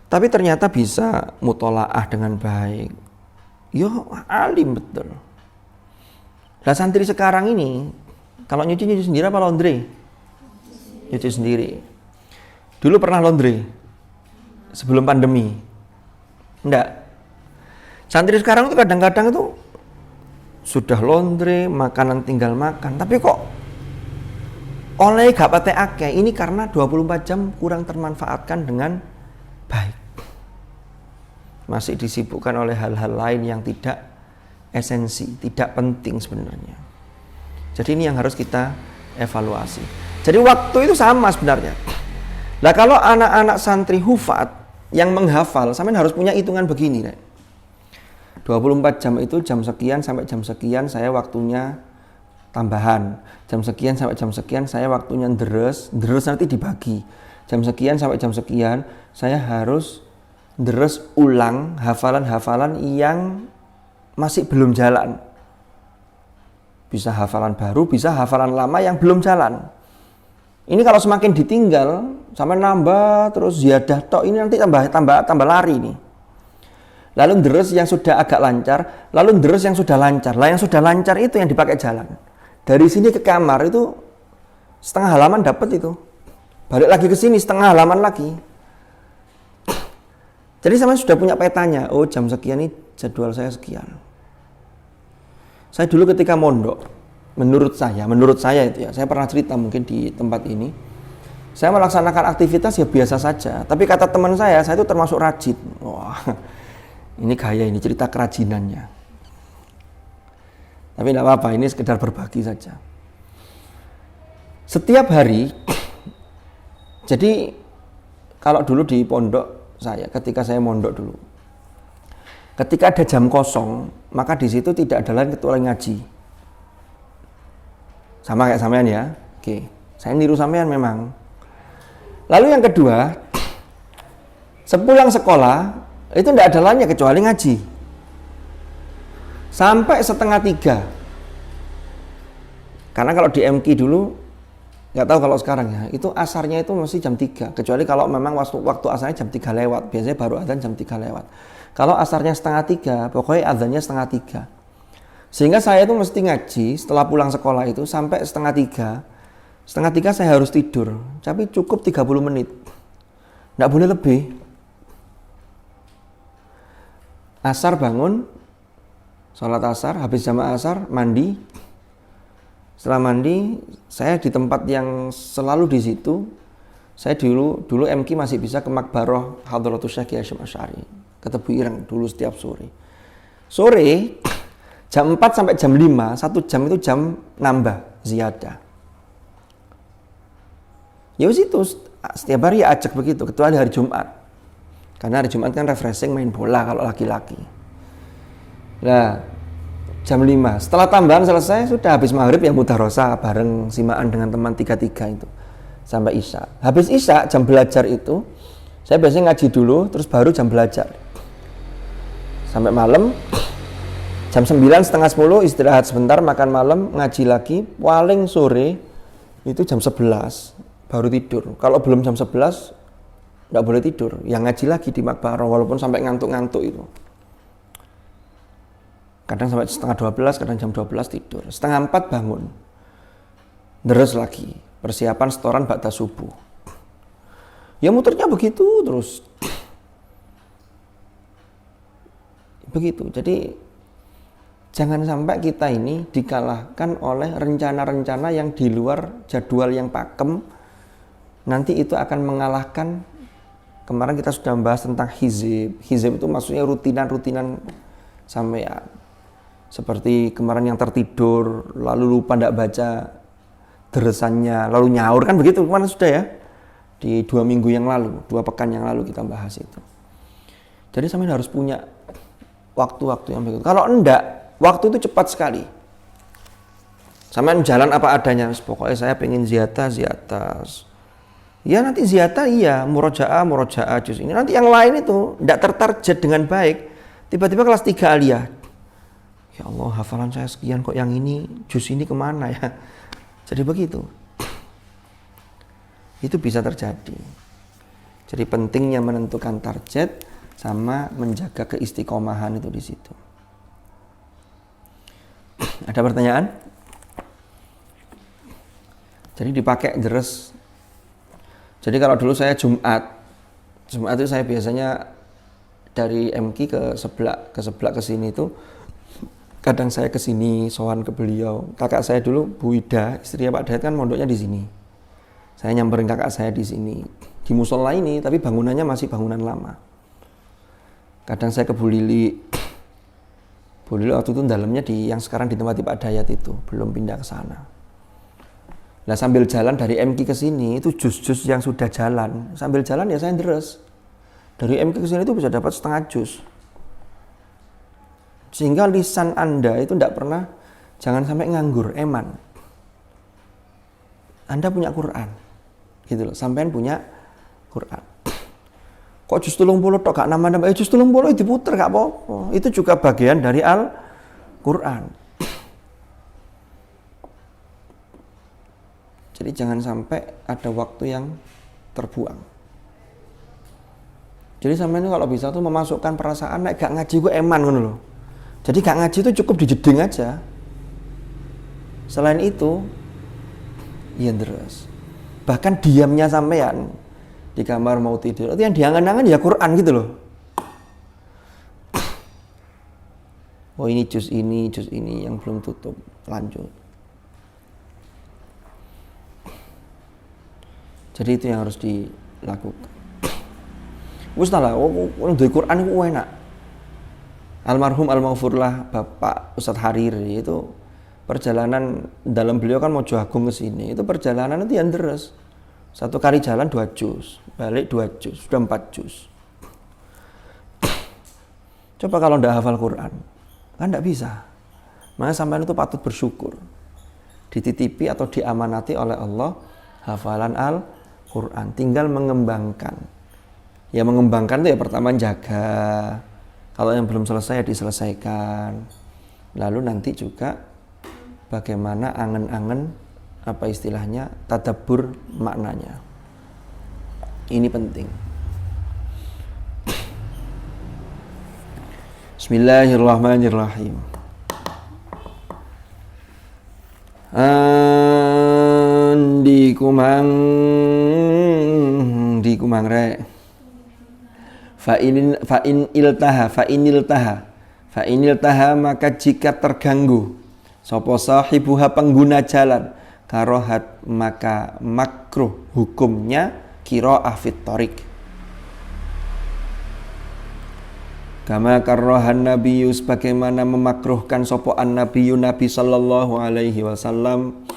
Tapi ternyata bisa mutolaah dengan baik. Yo, alim betul. Lah santri sekarang ini, kalau nyuci sendiri apa laundry? Nyuci sendiri. Dulu pernah laundry? Sebelum pandemi? Enggak. Santri sekarang itu kadang-kadang itu sudah laundry, makanan tinggal makan. Tapi kok oleh gak pate akeh, ini karena 24 jam kurang termanfaatkan dengan baik. Masih disibukkan oleh hal-hal lain yang tidak esensi, tidak penting sebenarnya. Jadi ini yang harus kita evaluasi. Jadi waktu itu sama sebenarnya. Nah kalau anak-anak santri hufat yang menghafal, sampean harus punya hitungan begini, Nek. 24 jam itu jam sekian sampai jam sekian saya waktunya tambahan, jam sekian sampai jam sekian saya waktunya deres nanti dibagi, jam sekian sampai jam sekian saya harus deres ulang hafalan-hafalan yang masih belum jalan, bisa hafalan baru, bisa hafalan lama yang belum jalan. Ini kalau semakin ditinggal sampai nambah terus ziyadah tok, ini nanti tambah lari nih. Lalu deres yang sudah agak lancar, lalu deres yang sudah lancar. Lah yang sudah lancar itu yang dipakai jalan. Dari sini ke kamar itu setengah halaman dapat itu. Balik lagi ke sini setengah halaman lagi. Jadi sama sudah punya petanya. Oh jam sekian ini jadwal saya sekian. Saya dulu ketika mondok, menurut saya itu ya, saya pernah cerita mungkin di tempat ini. Saya melaksanakan aktivitas ya biasa saja. Tapi kata teman saya itu termasuk rajin. Wah, ini gaya, ini cerita kerajinannya. Tapi tidak apa-apa, ini sekedar berbagi saja. Setiap hari, jadi kalau dulu di pondok saya, ketika saya mondok dulu, ketika ada jam kosong, maka di situ tidak ada lain kecuali ngaji. Sama kayak sampean ya. Oke, saya niru sampean memang. Lalu yang kedua, sepulang sekolah itu tidak ada lainnya kecuali ngaji. Sampai 2:30. Karena kalau di MQ dulu, nggak tahu kalau sekarang ya, itu asarnya itu masih jam 3. Kecuali kalau memang waktu asarnya jam 3 lewat. Biasanya baru adzan jam 3 lewat. Kalau asarnya 2:30, pokoknya adzannya 2:30. Sehingga saya itu mesti ngaji setelah pulang sekolah itu sampai 2:30. 2:30 saya harus tidur. Tapi cukup 30 menit. Nggak boleh lebih. Asar bangun, sholat asar, habis jamaah asar, mandi. Setelah mandi, saya di tempat yang selalu di situ. Saya dulu MQ masih bisa ke Makbaroh Hadratus Syekh Hasyim Asy'ari, ke Tebu Ireng dulu setiap sore. Sore jam 4 sampai jam 5, 1 jam itu jam nambah ziyadah. Ya wis itu setiap hari ya ajak begitu, kecuali hari Jumat. Karena hari Jumat kan refreshing main bola kalau laki-laki. Nah, jam 5. Setelah tambahan selesai, sudah habis maghrib ya mudarosa bareng simaan dengan teman 3-3 itu. Sampai Isya. Habis Isya, jam belajar itu, saya biasanya ngaji dulu, terus baru jam belajar. Sampai malam, jam 9, setengah 10, istirahat sebentar, makan malam, ngaji lagi, paling sore, itu jam 11, baru tidur. Kalau belum jam 11, nggak boleh tidur. Yang ngaji lagi di Makbaroh, walaupun sampai ngantuk-ngantuk itu. Kadang sampai setengah 12, kadang jam 12 tidur. Setengah 4 bangun. Deres lagi. Persiapan setoran ba'da subuh. Ya muternya begitu terus. Begitu. Jadi jangan sampai kita ini dikalahkan oleh rencana-rencana yang di luar jadwal yang pakem. Nanti itu akan mengalahkan. Kemarin kita sudah membahas tentang hizib. Hizib itu maksudnya rutinan-rutinan sampean. Seperti kemarin yang tertidur, lalu lupa tidak baca deresannya, lalu nyaur, kan begitu kemarin sudah ya. Di 2 minggu yang lalu, 2 pekan yang lalu kita bahas itu. Jadi sampean harus punya waktu-waktu yang begitu. Kalau enggak, waktu itu cepat sekali. Sampean jalan apa adanya, pokoknya saya pengen ziyarah. Ya nanti ziyarah iya, murojaah juz ini. Nanti yang lain itu enggak tertarget dengan baik. Tiba-tiba kelas 3 aliyah. Ya Allah, hafalan saya sekian kok yang ini, juz ini kemana ya? Jadi begitu. Itu bisa terjadi. Jadi pentingnya menentukan target sama menjaga keistiqomahan itu di situ. Ada pertanyaan? Jadi dipakai deres. Jadi kalau dulu saya Jumat itu saya biasanya dari MQ ke sebelah ke sini itu. Kadang saya ke sini, sowan ke beliau. Kakak saya dulu, Bu Ida, istrinya Pak Dayat kan mondoknya di sini. Saya nyamperin kakak saya di sini. Di musola ini, tapi bangunannya masih bangunan lama. Kadang saya ke Bu Lili. Bu Lili waktu itu dalamnya yang sekarang ditempati Pak Dayat itu, belum pindah ke sana. Nah sambil jalan dari MQ ke sini, itu jus-jus yang sudah jalan. Sambil jalan ya saya deres. Dari MQ ke sini itu bisa dapat setengah jus. Sehingga lisan Anda itu tidak pernah, jangan sampai nganggur, eman. Anda punya Quran, gitu loh, sampean punya Quran. Kok juz 30 tok gak nambah-nambah, juz 30 diputer gak apa-apa. Itu juga bagian dari Al-Quran. Jadi jangan sampai ada waktu yang terbuang. Jadi sampean kalau bisa tuh memasukkan perasaan, nek gak ngaji gue eman ngono loh. Jadi gak ngaji itu cukup dijeding aja. Selain itu, ya terus. Bahkan diamnya sampean di kamar mau tidur, itu yang diangan-angan ya Quran gitu loh. Oh ini juz ini yang belum tutup, lanjut. Jadi itu yang harus dilakukan. Wis lah, duwe Quran itu enak. Almarhum almaghfurlah Bapak Ustadz Hariri itu perjalanan dalam beliau kan Mojo Agung ke sini. Itu perjalanan itu yang deres. Satu kali jalan 2 juz, balik 2 juz, sudah 4 juz. Coba kalau tidak hafal Quran, kan tidak bisa. Makanya sampean itu patut bersyukur. Dititipi atau diamanati oleh Allah hafalan Al-Quran. Tinggal mengembangkan. Ya mengembangkan itu ya pertama jaga. Kalau yang belum selesai ya diselesaikan. Lalu nanti juga bagaimana angen-angen apa istilahnya tadabbur maknanya. Ini penting. Bismillahirrahmanirrahim. Di kumang rek. Fa inil taha maka jika terganggu sapa sahibuha pengguna jalan karohat maka makruh hukumnya qiraah fit thariq. Kama karrohan nabiyyu sebagaimana memakruhkan sapa an-nabiyyu Nabi sallallahu alaihi wasallam.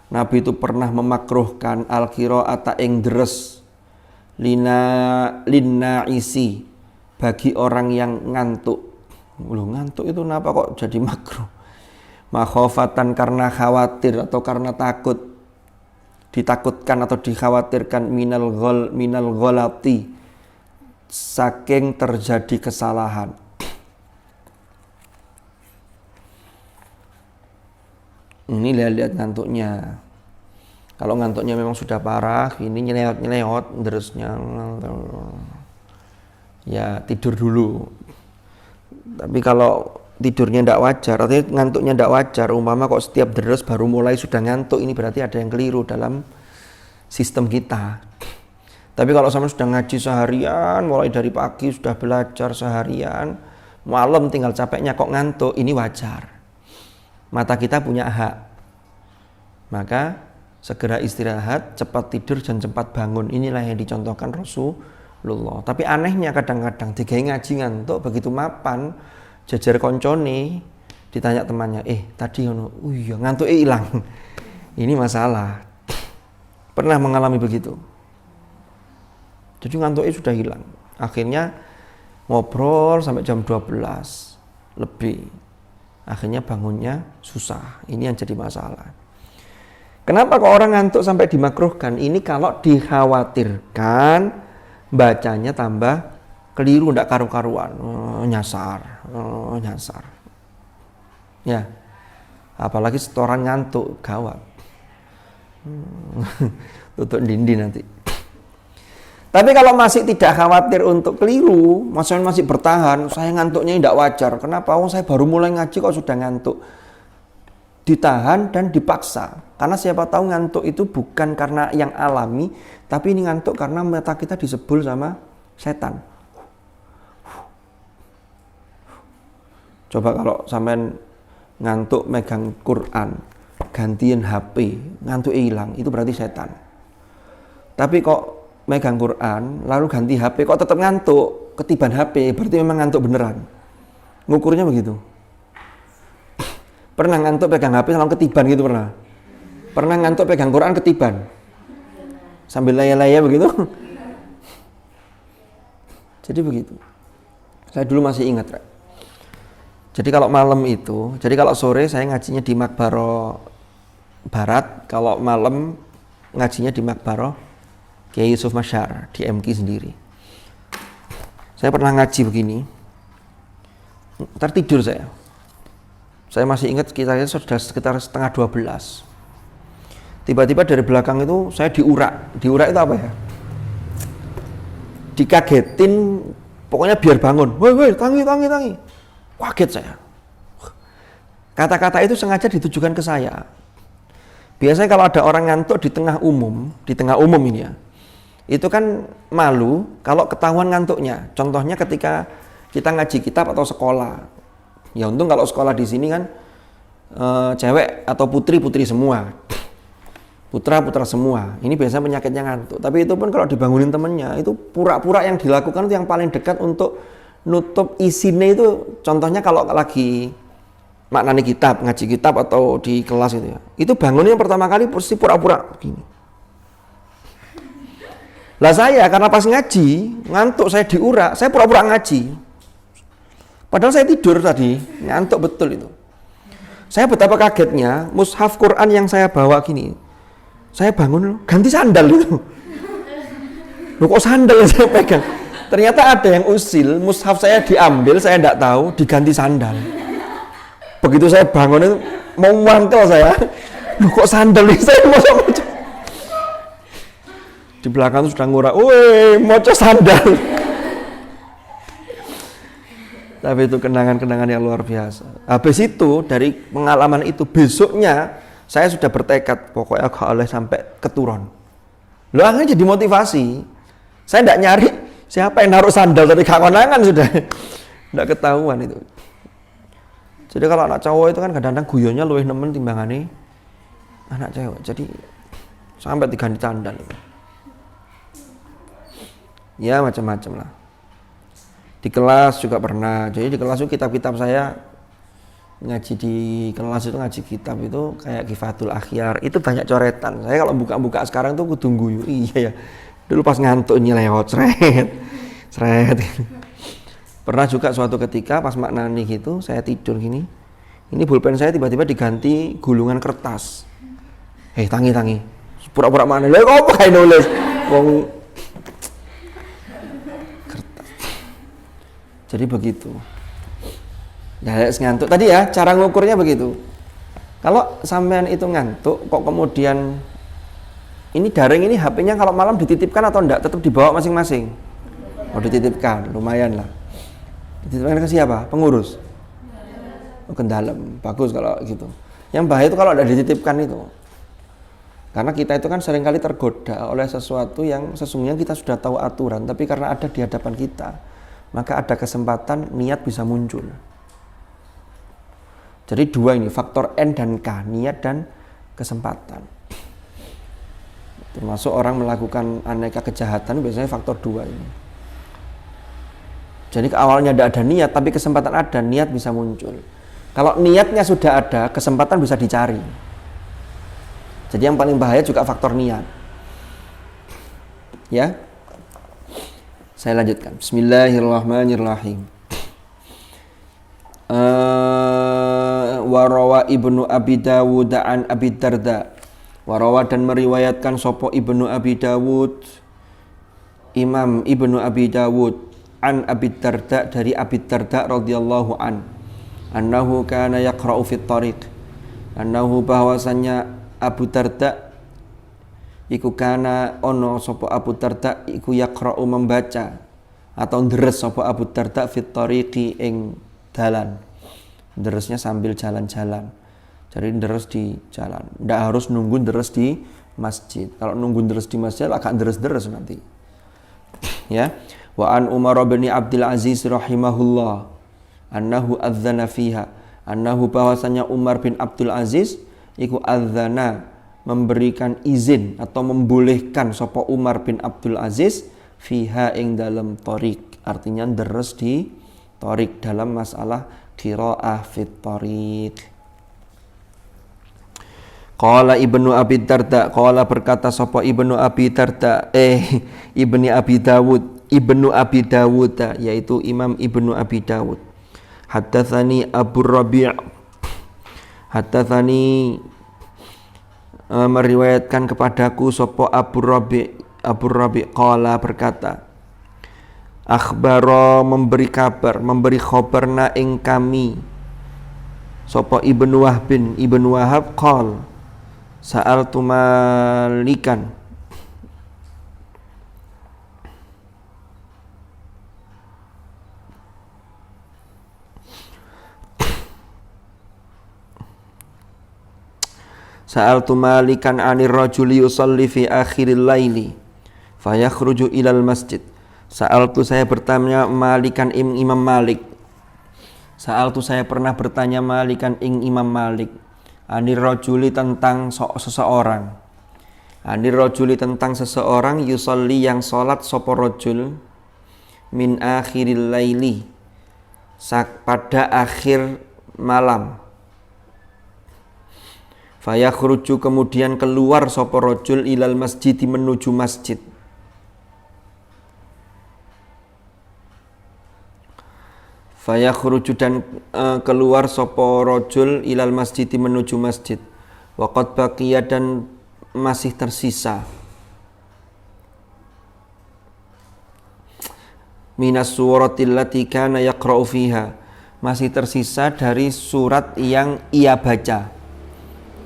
Nabi itu pernah memakruhkan al-qiraata ing deres linnaisi bagi orang yang ngantuk. Loh, ngantuk itu kenapa kok jadi makruh? Makhofatan karena khawatir atau karena takut, ditakutkan atau dikhawatirkan minal ghalati saking terjadi kesalahan. Ini lihat ngantuknya. Kalau ngantuknya memang sudah parah, ini nyeleot terusnya, ya tidur dulu. Tapi kalau tidurnya tidak wajar, artinya ngantuknya tidak wajar, umpama kok setiap deres baru mulai sudah ngantuk, ini berarti ada yang keliru dalam sistem kita. Tapi kalau sama sudah ngaji seharian, mulai dari pagi sudah belajar seharian, malam tinggal capeknya kok ngantuk, ini wajar. Mata kita punya hak. Maka segera istirahat, cepat tidur dan cepat bangun. Inilah yang dicontohkan Rasulullah. Tapi anehnya kadang-kadang digawe ngaji ngantuk, begitu mapan jajar koncone ditanya temannya, tadi iya ngantuk hilang. Ini masalah. Pernah mengalami begitu. Jadi ngantuknya sudah hilang. Akhirnya ngobrol sampai jam 12 lebih. Akhirnya bangunnya susah. Ini yang jadi masalah. Kenapa kok orang ngantuk sampai dimakruhkan? Ini kalau dikhawatirkan bacanya tambah keliru, ndak karu-karuan, nyasar. Ya, apalagi setoran ngantuk, gawat. Tutup dindi nanti. Tapi kalau masih tidak khawatir untuk keliru, maksudnya masih bertahan, saya ngantuknya tidak wajar. Kenapa? Saya baru mulai ngaji kok sudah ngantuk. Ditahan dan dipaksa. Karena siapa tahu ngantuk itu bukan karena yang alami, tapi ini ngantuk karena mata kita disebul sama setan. Coba kalau sampean ngantuk megang Quran, gantiin HP, ngantuk hilang, itu berarti setan. Tapi kok megang Quran, lalu ganti HP, kok tetap ngantuk, ketiban HP, berarti memang ngantuk beneran. Ngukurnya begitu. Pernah ngantuk pegang HP lalu ketiban gitu pernah? Pernah ngantuk pegang Quran ketiban? Sambil laya-laya begitu? Jadi begitu. Saya dulu masih ingat, Rek. Jadi kalau malam itu, jadi kalau sore saya ngajinya di Makbaro Barat, kalau malam ngajinya di Makbaro Kiai Yusuf Masyar di MK sendiri. Saya pernah ngaji begini, tertidur saya. Saya masih ingat sekitar 11:30. Tiba-tiba dari belakang itu saya diurak. Diurak itu apa ya? Dikagetin, pokoknya biar bangun. Woi, tangi. Kaget saya. Kata-kata itu sengaja ditujukan ke saya. Biasanya kalau ada orang ngantuk di tengah umum ini ya, itu kan malu kalau ketahuan ngantuknya. Contohnya ketika kita ngaji kitab atau sekolah. Ya untung kalau sekolah di sini kan cewek atau putri semua, putra semua. Ini biasanya penyakitnya ngantuk. Tapi itu pun kalau dibangunin temennya, itu pura-pura yang dilakukan itu yang paling dekat untuk nutup isinya itu. Contohnya kalau lagi maknani kitab, ngaji kitab atau di kelas itu ya, itu bangunnya pertama kali pasti pura-pura begini. Lah saya karena pas ngaji, ngantuk saya diurak, saya pura-pura ngaji. Padahal saya tidur tadi, ngantuk betul itu. Saya betapa kagetnya, mushaf Quran yang saya bawa gini. Saya bangun loh, ganti sandal itu. Loh kok sandal yang saya pegang? Ternyata ada yang usil, mushaf saya diambil, saya tidak tahu, diganti sandal. Begitu saya bangun itu, mau mantel saya. Loh kok sandal ini saya mau di belakang itu sudah ngurak, woi moco sandal. Tapi itu kenangan-kenangan yang luar biasa. Habis itu dari pengalaman itu besoknya saya sudah bertekad pokoknya gak boleh sampai keturun. Loh akhirnya jadi motivasi. Saya tidak nyari siapa yang naruh sandal tadi gak konangan sudah. Tidak ketahuan itu. Jadi kalau anak cowok itu kan kadang-kadang guyonnya luwih nemen timbangane anak cewek. Jadi sampai diganti sandal itu. Ya macam-macam lah. Di kelas juga pernah. Jadi di kelas itu kitab-kitab saya ngaji di kelas itu ngaji kitab itu kayak Kifatul Akhyar. Itu banyak coretan. Saya kalau buka-buka sekarang tuh kudu guyu. Iya ya. Dulu pas ngantuk nyelewat sret. Pernah juga suatu ketika pas maknani gitu saya tidur gini. Ini pulpen saya tiba-tiba diganti gulungan kertas. Tangi. Pura-pura maknani. Lah kok apa kayak nulis? Wong jadi begitu. Ya ngantuk tadi ya, cara ngukurnya begitu. Kalau sampean itu ngantuk, kok kemudian ini daring ini HP-nya kalau malam dititipkan atau enggak, tetap dibawa masing-masing. Oh dititipkan, lumayan lah. Dititipkan ke siapa? Pengurus. Oh ke dalam, bagus kalau gitu. Yang bahaya itu kalau enggak dititipkan itu. Karena kita itu kan seringkali tergoda oleh sesuatu yang sesungguhnya kita sudah tahu aturan, tapi karena ada di hadapan kita, maka ada kesempatan niat bisa muncul. Jadi dua ini, faktor N dan K, niat dan kesempatan. Termasuk orang melakukan aneka kejahatan biasanya faktor 2 ini. Jadi awalnya tidak ada niat, tapi kesempatan ada, niat bisa muncul. Kalau niatnya sudah ada, kesempatan bisa dicari. Jadi yang paling bahaya juga faktor niat. Ya. Saya lanjutkan. Bismillahirrahmanirrahim. Warawa Ibnu Abi Dawud an Abi Darda. Warawa dan meriwayatkan sopo Ibnu Abi Dawud, Imam Ibnu Abi Dawud an Abi Darda dari Abi Darda radhiyallahu an. Annahu kana yaqra'u fit tariq. Annahu bahwasanya Abu Darda iku kana ono sapa Abu Darda iku yaqra'u membaca atau deres sapa Abu Darda fit tariqi ing dalan. Deresnya sambil jalan-jalan. Jadi deres di jalan. Ndak harus nunggu deres di masjid. Kalau nunggu deres di masjid agak deres-deres nanti. Ya. Wa an Umar bin Abdul Aziz rahimahullah annahu adzana fiha. Annahu bahwasanya Umar bin Abdul Aziz iku adzana memberikan izin atau membolehkan sapa Umar bin Abdul Aziz fiha ing dalam tariq, artinya deres di tariq dalam masalah qiraah fit tariq. Qala Ibnu Abi Darda, qala berkata sapa Ibnu Abi Darda Ibni Abi Dawud, Ibnu Abi Dawud yaitu Imam Ibnu Abi Dawud. Haddatsani Abu Rabi', haddatsani meriwayatkan kepadaku sapa Abu Rabi' qala berkata, akhbaro memberi kabar, memberi khabarna ing kami sapa Ibnu Wahab qala sa'altu Malikan anir rajuli yusalli fi akhiril laili fayakhruju ilal masjid. Sa'altu saya bertanya Malikan Imam Malik. Sa'altu saya pernah bertanya Malikan ing Imam Malik. Anir rajuli tentang seseorang. Anir rajuli tentang seseorang yusalli yang salat sapa rajul min akhiril laili pada akhir malam. Fayakhruju kemudian keluar sapa rajul ilal masjid menuju masjid. Fayakhruju dan keluar sapa rajul ilal masjid menuju masjid. Wa qad baqiya dan masih tersisa minas suratil lati kana yaqra'u fiha, masih tersisa dari surat yang ia baca.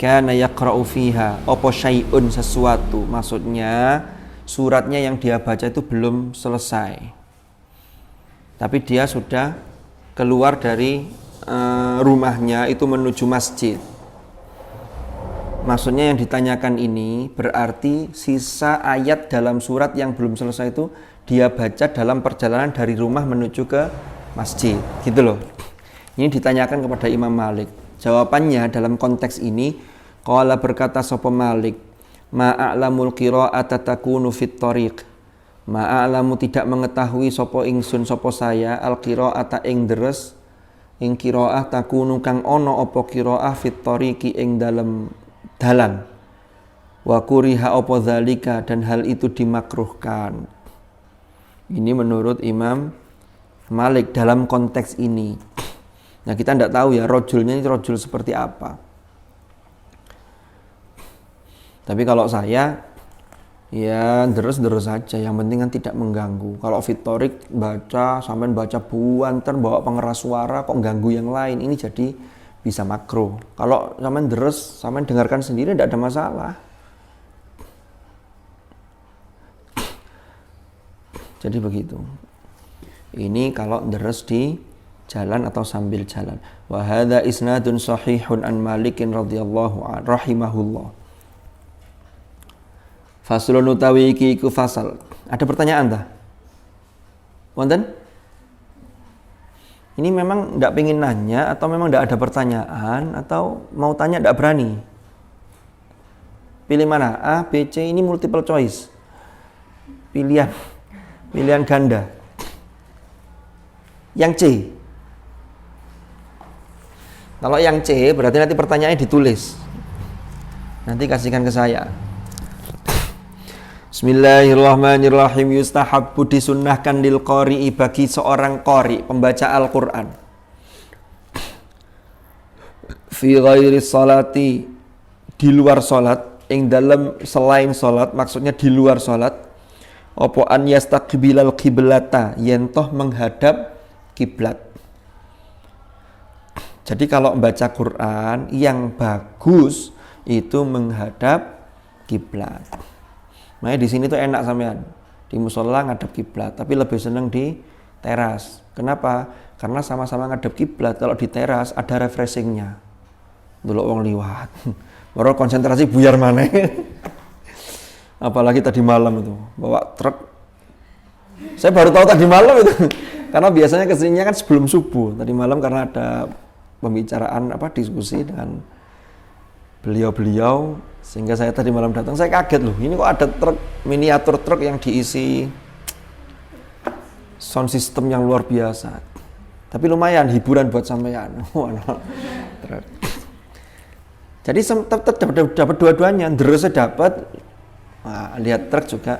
Kana yaqra'u fiha, apa syai'un sesuatu, maksudnya suratnya yang dia baca itu belum selesai. Tapi dia sudah keluar dari rumahnya itu menuju masjid. Maksudnya yang ditanyakan ini berarti sisa ayat dalam surat yang belum selesai itu dia baca dalam perjalanan dari rumah menuju ke masjid, gitu loh. Ini ditanyakan kepada Imam Malik. Jawabannya dalam konteks ini, qala berkata sapa Malik, ma'a'lamul qira'ata takunu fit thariq. Ma'a'lamu tidak mengetahui sapa ingsun sapa saya al qira'ata ing deres ing qira'ah takunu kang ono apa qira'ah fit thariqi ing dalem dalan. Wa kuriha apa zalika dan hal itu dimakruhkan. Ini menurut Imam Malik dalam konteks ini. Nah, kita tidak tahu ya rojulnya ini rojul seperti apa. Tapi kalau saya ya deres-deres saja, yang penting kan tidak mengganggu. Kalau fitorik baca sampai baca buanter bawa pengeras suara kok ganggu yang lain, ini jadi bisa makruh. Kalau sampai deres sampai dengarkan sendiri tidak ada masalah. Jadi begitu. Ini kalau deres di jalan atau sambil jalan. Wa hadza isnadun sahihun an Malikin radhiyallahu an rahimahullah. Faslun utawi iki iku fasal. Ada pertanyaan tak? Wonten? Ini memang tidak pengen nanya atau memang tidak ada pertanyaan atau mau tanya tidak berani? Pilih mana? A, B, C, ini multiple choice. Pilihan ganda. Yang C. Kalau yang C berarti nanti pertanyaannya ditulis. Nanti kasihkan ke saya. Bismillahirrahmanirrahim. Yustahabbu disunnahkan lil qari'i bagi seorang qari, pembaca Al-Qur'an. Fi ghairi salati, di luar salat, ing dalam selain salat, maksudnya di luar salat. Apa an yastaqbilal qiblata, yen toh menghadap kiblat. Jadi kalau membaca Quran yang bagus itu menghadap kiblat. Makanya di sini tuh enak sampean. Di musola ngadep kiblat, tapi lebih seneng di teras. Kenapa? Karena sama-sama ngadep kiblat. Kalau di teras ada refreshingnya. Dulu wong liwat. Baru konsentrasi buyar mana? Apalagi tadi malam itu bawa truk. Saya baru tahu tadi malam itu. Karena biasanya kesininya kan sebelum subuh. Tadi malam karena ada pembicaraan diskusi dengan beliau-beliau, sehingga saya tadi malam datang. Saya kaget loh, ini kok ada truk, miniatur truk yang diisi sound system yang luar biasa. Tapi lumayan hiburan buat sampean. Jadi tetap dapat dua-duanya, derasnya dapat. Nah, lihat truk juga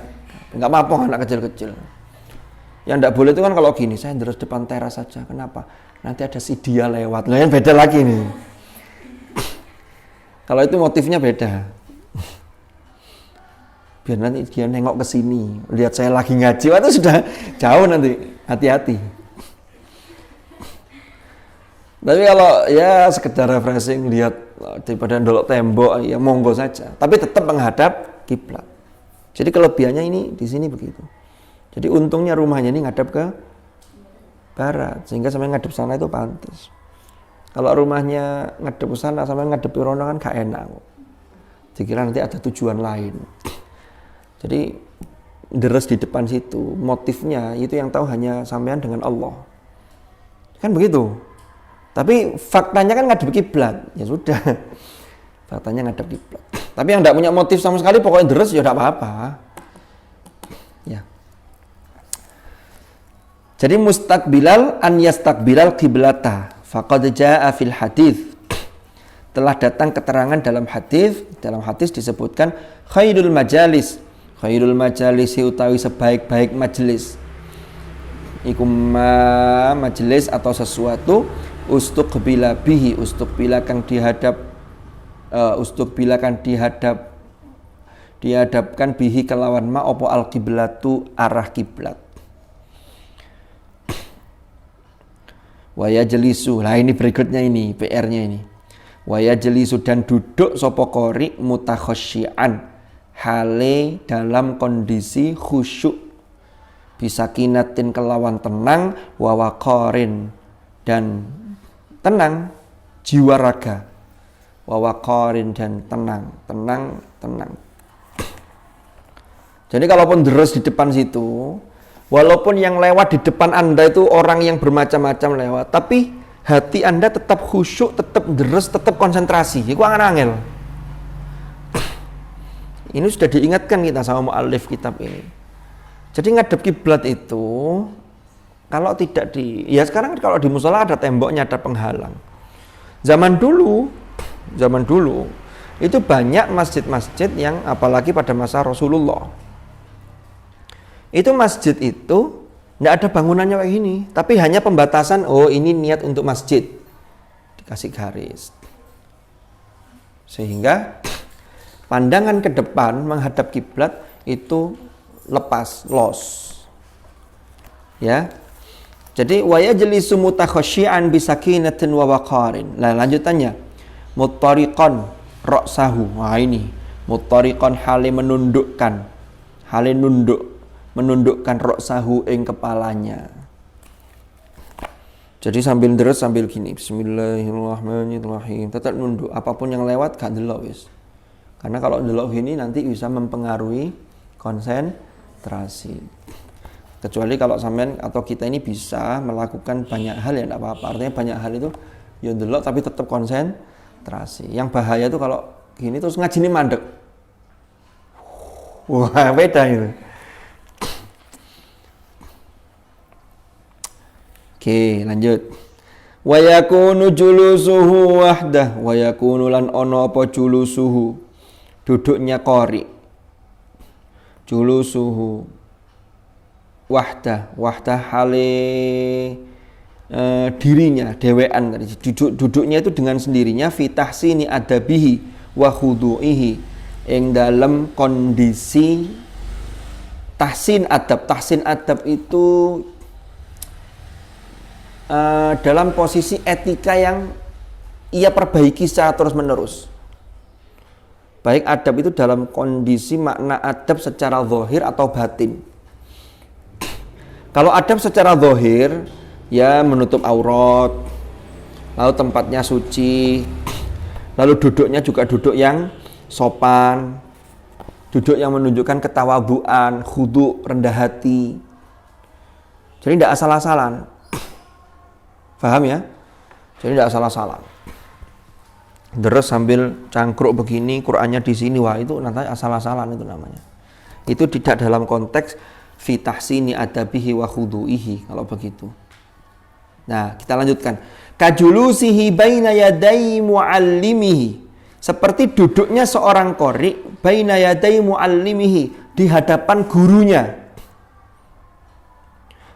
nggak apa-apa anak kecil-kecil. Yang tidak boleh itu kan kalau gini, saya deres depan teras saja. Kenapa? Nanti ada si dia lewat. Nah, yang beda lagi nih. Kalau itu motifnya beda. Biar nanti dia nengok ke sini, lihat saya lagi ngaji, itu sudah jauh nanti. Hati-hati. Tapi kalau ya sekedar refreshing, lihat daripada ndolok tembok, ya monggo saja. Tapi tetap menghadap kiblat. Jadi kelebihannya ini di sini begitu. Jadi untungnya rumahnya ini ngadap ke barat, sehingga sampai ngadep sana itu pantas. Kalau rumahnya ngadep ke sana sampai ngadep rono kan gak enak. Dikira nanti ada tujuan lain. Jadi deres di depan situ, motifnya itu yang tahu hanya sampean dengan Allah. Kan begitu. Tapi faktanya kan ngadep kiblat. Ya sudah. Faktanya ngadep kiblat. Tapi yang tidak punya motif sama sekali pokoknya deres ya tidak apa-apa. Ya. Jadi mustaqbilal an yastaqbilal qiblata. Faqad jaa fil hadits. Telah datang keterangan dalam hadis disebutkan khairul majalis utawi sebaik-baik majelis. iku majelis atau sesuatu ustuqbila bihi, ustuqbila kang dihadapkan bihi kelawan ma opo al kiblatu arah kiblat. Wa yajlisu, lah ini berikutnya ini PR-nya ini. Wa yajlisu, dan duduk sapa qari mutakhasyian hale dalam kondisi khusyuk, bisakinatin kelawan tenang, wa waqarin dan tenang jiwa raga, wa waqarin dan tenang. Jadi kalaupun deres di depan situ, walaupun yang lewat di depan Anda itu orang yang bermacam-macam lewat, tapi hati Anda tetap khusyuk, tetap deres, tetap konsentrasi. Iku angel. Ini sudah diingatkan kita sama mu'allif kitab ini. Jadi ngadep kiblat itu kalau tidak ya sekarang kalau di musola ada temboknya, ada penghalang. Zaman dulu itu banyak masjid-masjid yang apalagi pada masa Rasulullah. Itu masjid itu tidak ada bangunannya kayak gini, tapi hanya pembatasan, oh ini niat untuk masjid. Dikasih garis. Sehingga pandangan ke depan menghadap kiblat itu lepas, los. Ya. Jadi wa yajlisu mutakhasyian bisakinatin wa waqarin. Nah, lanjutannya muttariqan ra'sahu. Wah ini muttariqan hale menundukkan ra'sahu ing kepalanya. Jadi sambil deres sambil gini, bismillahirrahmanirrahim. Tetap nunduk, apapun yang lewat gak delok wis. Karena kalau delok gini nanti bisa mempengaruhi konsentrasi. Kecuali kalau sampean atau kita ini bisa melakukan banyak hal ya enggak apa-apa. Artinya banyak hal itu ya delok tapi tetap konsentrasi. Yang bahaya itu kalau gini terus ngajine mandek. Wah, beda itu. Oke, lanjut. Wa yakunu julusuhu wahdah, wa yakunu lan ono apa julusuhu. Duduknya qari. Julusuhu wahdah hale dirinya dewean tadi, duduknya itu dengan sendirinya, fi tahsini adabihi wa khudu'ihi, yang dalam kondisi tahsin adab itu dalam posisi etika yang ia perbaiki secara terus menerus. Baik adab itu dalam kondisi makna adab secara zahir atau batin. Kalau adab secara zahir, ya menutup aurat, lalu tempatnya suci, lalu duduknya juga duduk yang sopan, duduk yang menunjukkan ketawaduan, khudu, rendah hati. Jadi tidak asal-asalan. Paham ya? Jadi tidak asal-asalan. Deres sambil cangkruk begini, Qur'annya di sini, wah itu nanti asal-asalan itu namanya. Itu tidak dalam konteks fi tahsini adabihi wa khudu'ihi kalau begitu. Nah, kita lanjutkan. Kajulusihi baina yaday muallimihi. Seperti duduknya seorang qari baina yaday muallimihi, di hadapan gurunya.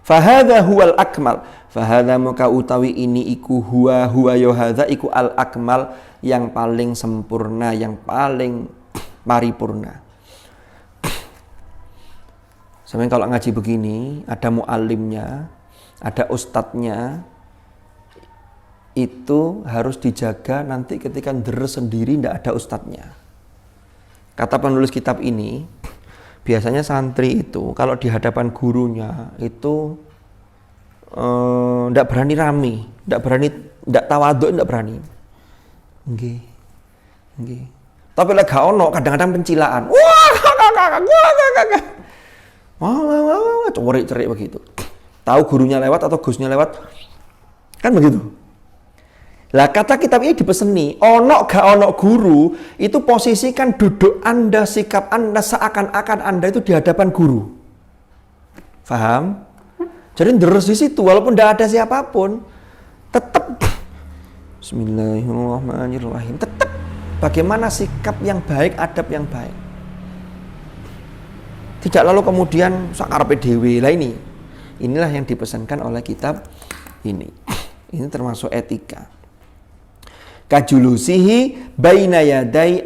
Fahadha huwal akmal. Fahadha muka utawi ini iku huwa yohadha iku al akmal, yang paling sempurna, yang paling paripurna. Sampai kalau ngaji begini, ada muallimnya, ada ustadznya, itu harus dijaga nanti ketika deres sendiri tidak ada ustadznya. Kata penulis kitab ini, biasanya santri itu kalau di hadapan gurunya itu tidak berani rame, tidak tawaduk, tidak berani. Nggih. Tapi lek gak ono kadang-kadang pencilaan. Wah, cerik-cerik begitu. Tahu gurunya lewat atau gusnya lewat, kan begitu. Lah kata kitab ini dipeseni, ono gak ono guru, itu posisikan duduk Anda, sikap Anda seakan-akan Anda itu di hadapan guru. Faham? Jadi deres di situ walaupun tidak ada siapapun, tetap Bismillahirrahmanirrahim. Tetap bagaimana sikap yang baik, adab yang baik. Tidak lalu kemudian sak karepe dhewe. Lah ini Inilah yang dipesankan oleh kitab ini. Ini termasuk etika. Kajulusihi baina yaday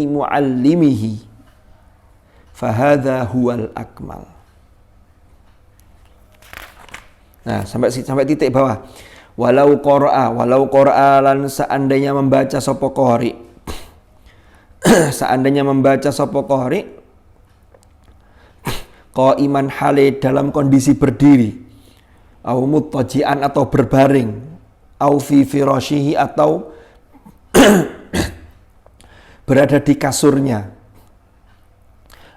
muallimihi. Fahadha huwal akmal. Nah, sampai titik bawah. Walau qara'a lan seandainya membaca sapa qari. Seandainya membaca sapa qari qaiman hale dalam kondisi berdiri, au muttaji'an atau berbaring, au fi firashihi atau berada di kasurnya,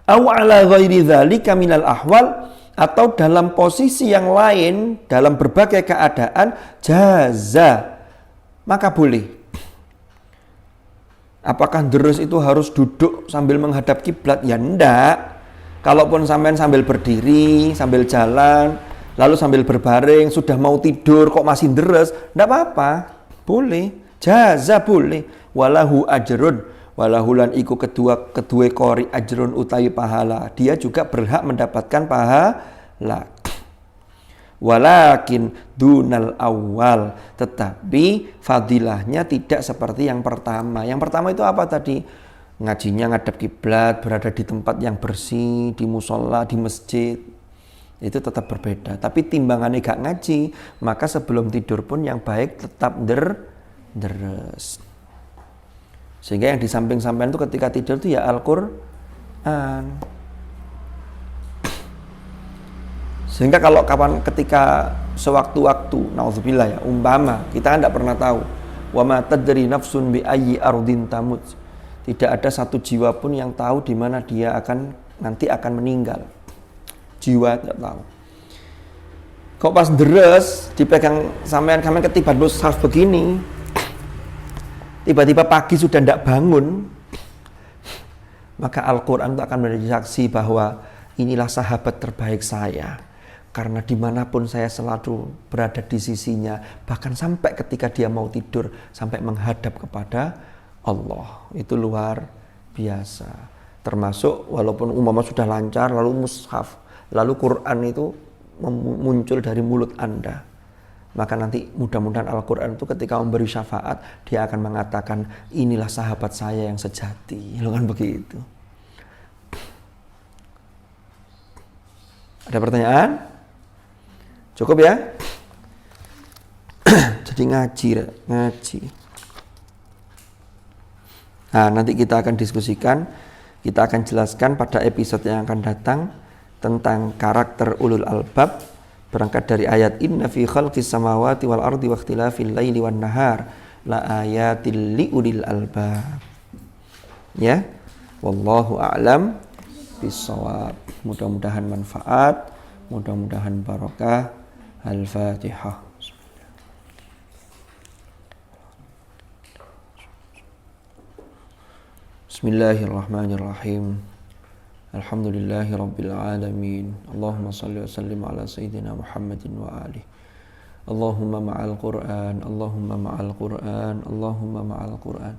au ala ghairi dzalika minal ahwal, atau dalam posisi yang lain dalam berbagai keadaan, jaza, maka boleh. Apakah deres itu harus duduk sambil menghadap kiblat? Ya enggak. Kalaupun sampean sambil berdiri, sambil jalan, lalu sambil berbaring, sudah mau tidur kok masih deres, enggak apa-apa. Boleh. Jaza boleh. Walahu ajrun, walahu lan iku kedua qori ajrun utawi pahala. Dia juga berhak mendapatkan pahala. Walakin dunal awal, tetapi fadilahnya tidak seperti yang pertama. Yang pertama itu apa tadi? Ngajinya ngadap kiblat, berada di tempat yang bersih, di musola, di masjid. Itu tetap berbeda. Tapi timbangannya gak ngaji, maka sebelum tidur pun yang baik tetap deres. Sehingga yang di samping-samping itu ketika tidur itu ya Al-Qur'an. Sehingga kalau ketika sewaktu-waktu, naudzubillah ya, umpama, kita kan tidak pernah tahu. Wa ma tadri nafsun bi ayyi ardin tamut. Tidak ada satu jiwa pun yang tahu di mana dia nanti akan meninggal. Jiwa tidak tahu. Kok pas deres dipegang sampean ketiban mushaf begini, tiba-tiba pagi sudah tidak bangun, maka Al-Quran itu akan menjadi saksi bahwa inilah sahabat terbaik saya. Karena dimanapun saya selalu berada di sisinya, bahkan sampai ketika dia mau tidur, sampai menghadap kepada Allah. Itu luar biasa. Termasuk walaupun umpama sudah lancar, lalu mushaf, lalu Quran itu muncul dari mulut Anda, maka nanti mudah-mudahan Al-Quran itu ketika memberi syafaat, dia akan mengatakan, inilah sahabat saya yang sejati. Loh kan begitu. Ada pertanyaan? Cukup ya? Jadi ngaji. Nah, nanti kita akan diskusikan, kita akan jelaskan pada episode yang akan datang tentang karakter ulul albab, berangkat dari ayat inna fi khalqis samawati wal ardi wa ikhtilafil laili wan nahar la ayatil liulil albab. Ya. Wallahu a'lam bissawab. Mudah-mudahan manfaat, mudah-mudahan barakah. Al-Fatihah. Bismillahirrahmanirrahim. Alhamdulillahi rabbil alamin. Allahumma salli wa sallim ala sayyidina Muhammadin wa alihi. Allahumma ma'al Qur'an, Allahumma ma'al Qur'an, Allahumma ma'al Qur'an.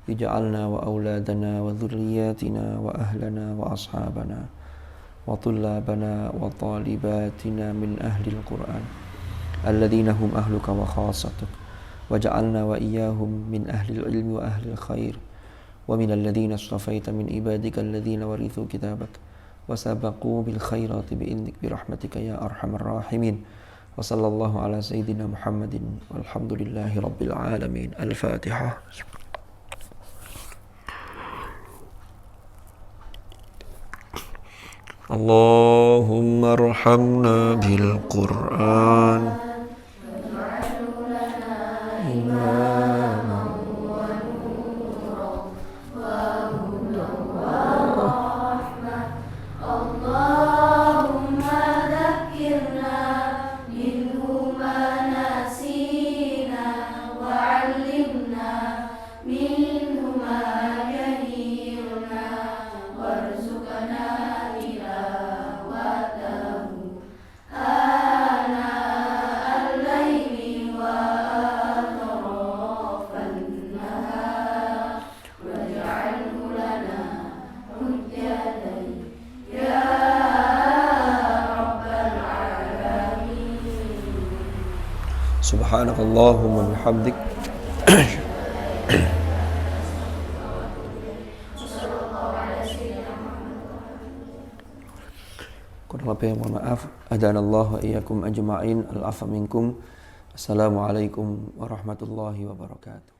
Ij'alna wa auladana wa dhurriyyatina wa ahlana wa ashabana wa tullabana wa talibatina min ahli al-Qur'an alladhina hum ahluka wa khasatuk. Waj'alna wa iyyahum min ahli al-ilmi wa ahli al-khair. ومن الذين اصطفيت من عبادك الذين ورثوا كتابك وسبقوا بالخيرات بإذنك برحمتك يا أرحم الراحمين وصلى الله على سيدنا محمد والحمد لله رب العالمين. الفاتحة. اللهم ارحمنا بالقرآن إماما Subhanakallahumma bihamdik. Kurang lebih mohon maaf. Adanallahu wa iyyakum ajma'in. Al-'afwa minkum. Assalamualaikum warahmatullahi wabarakatuh.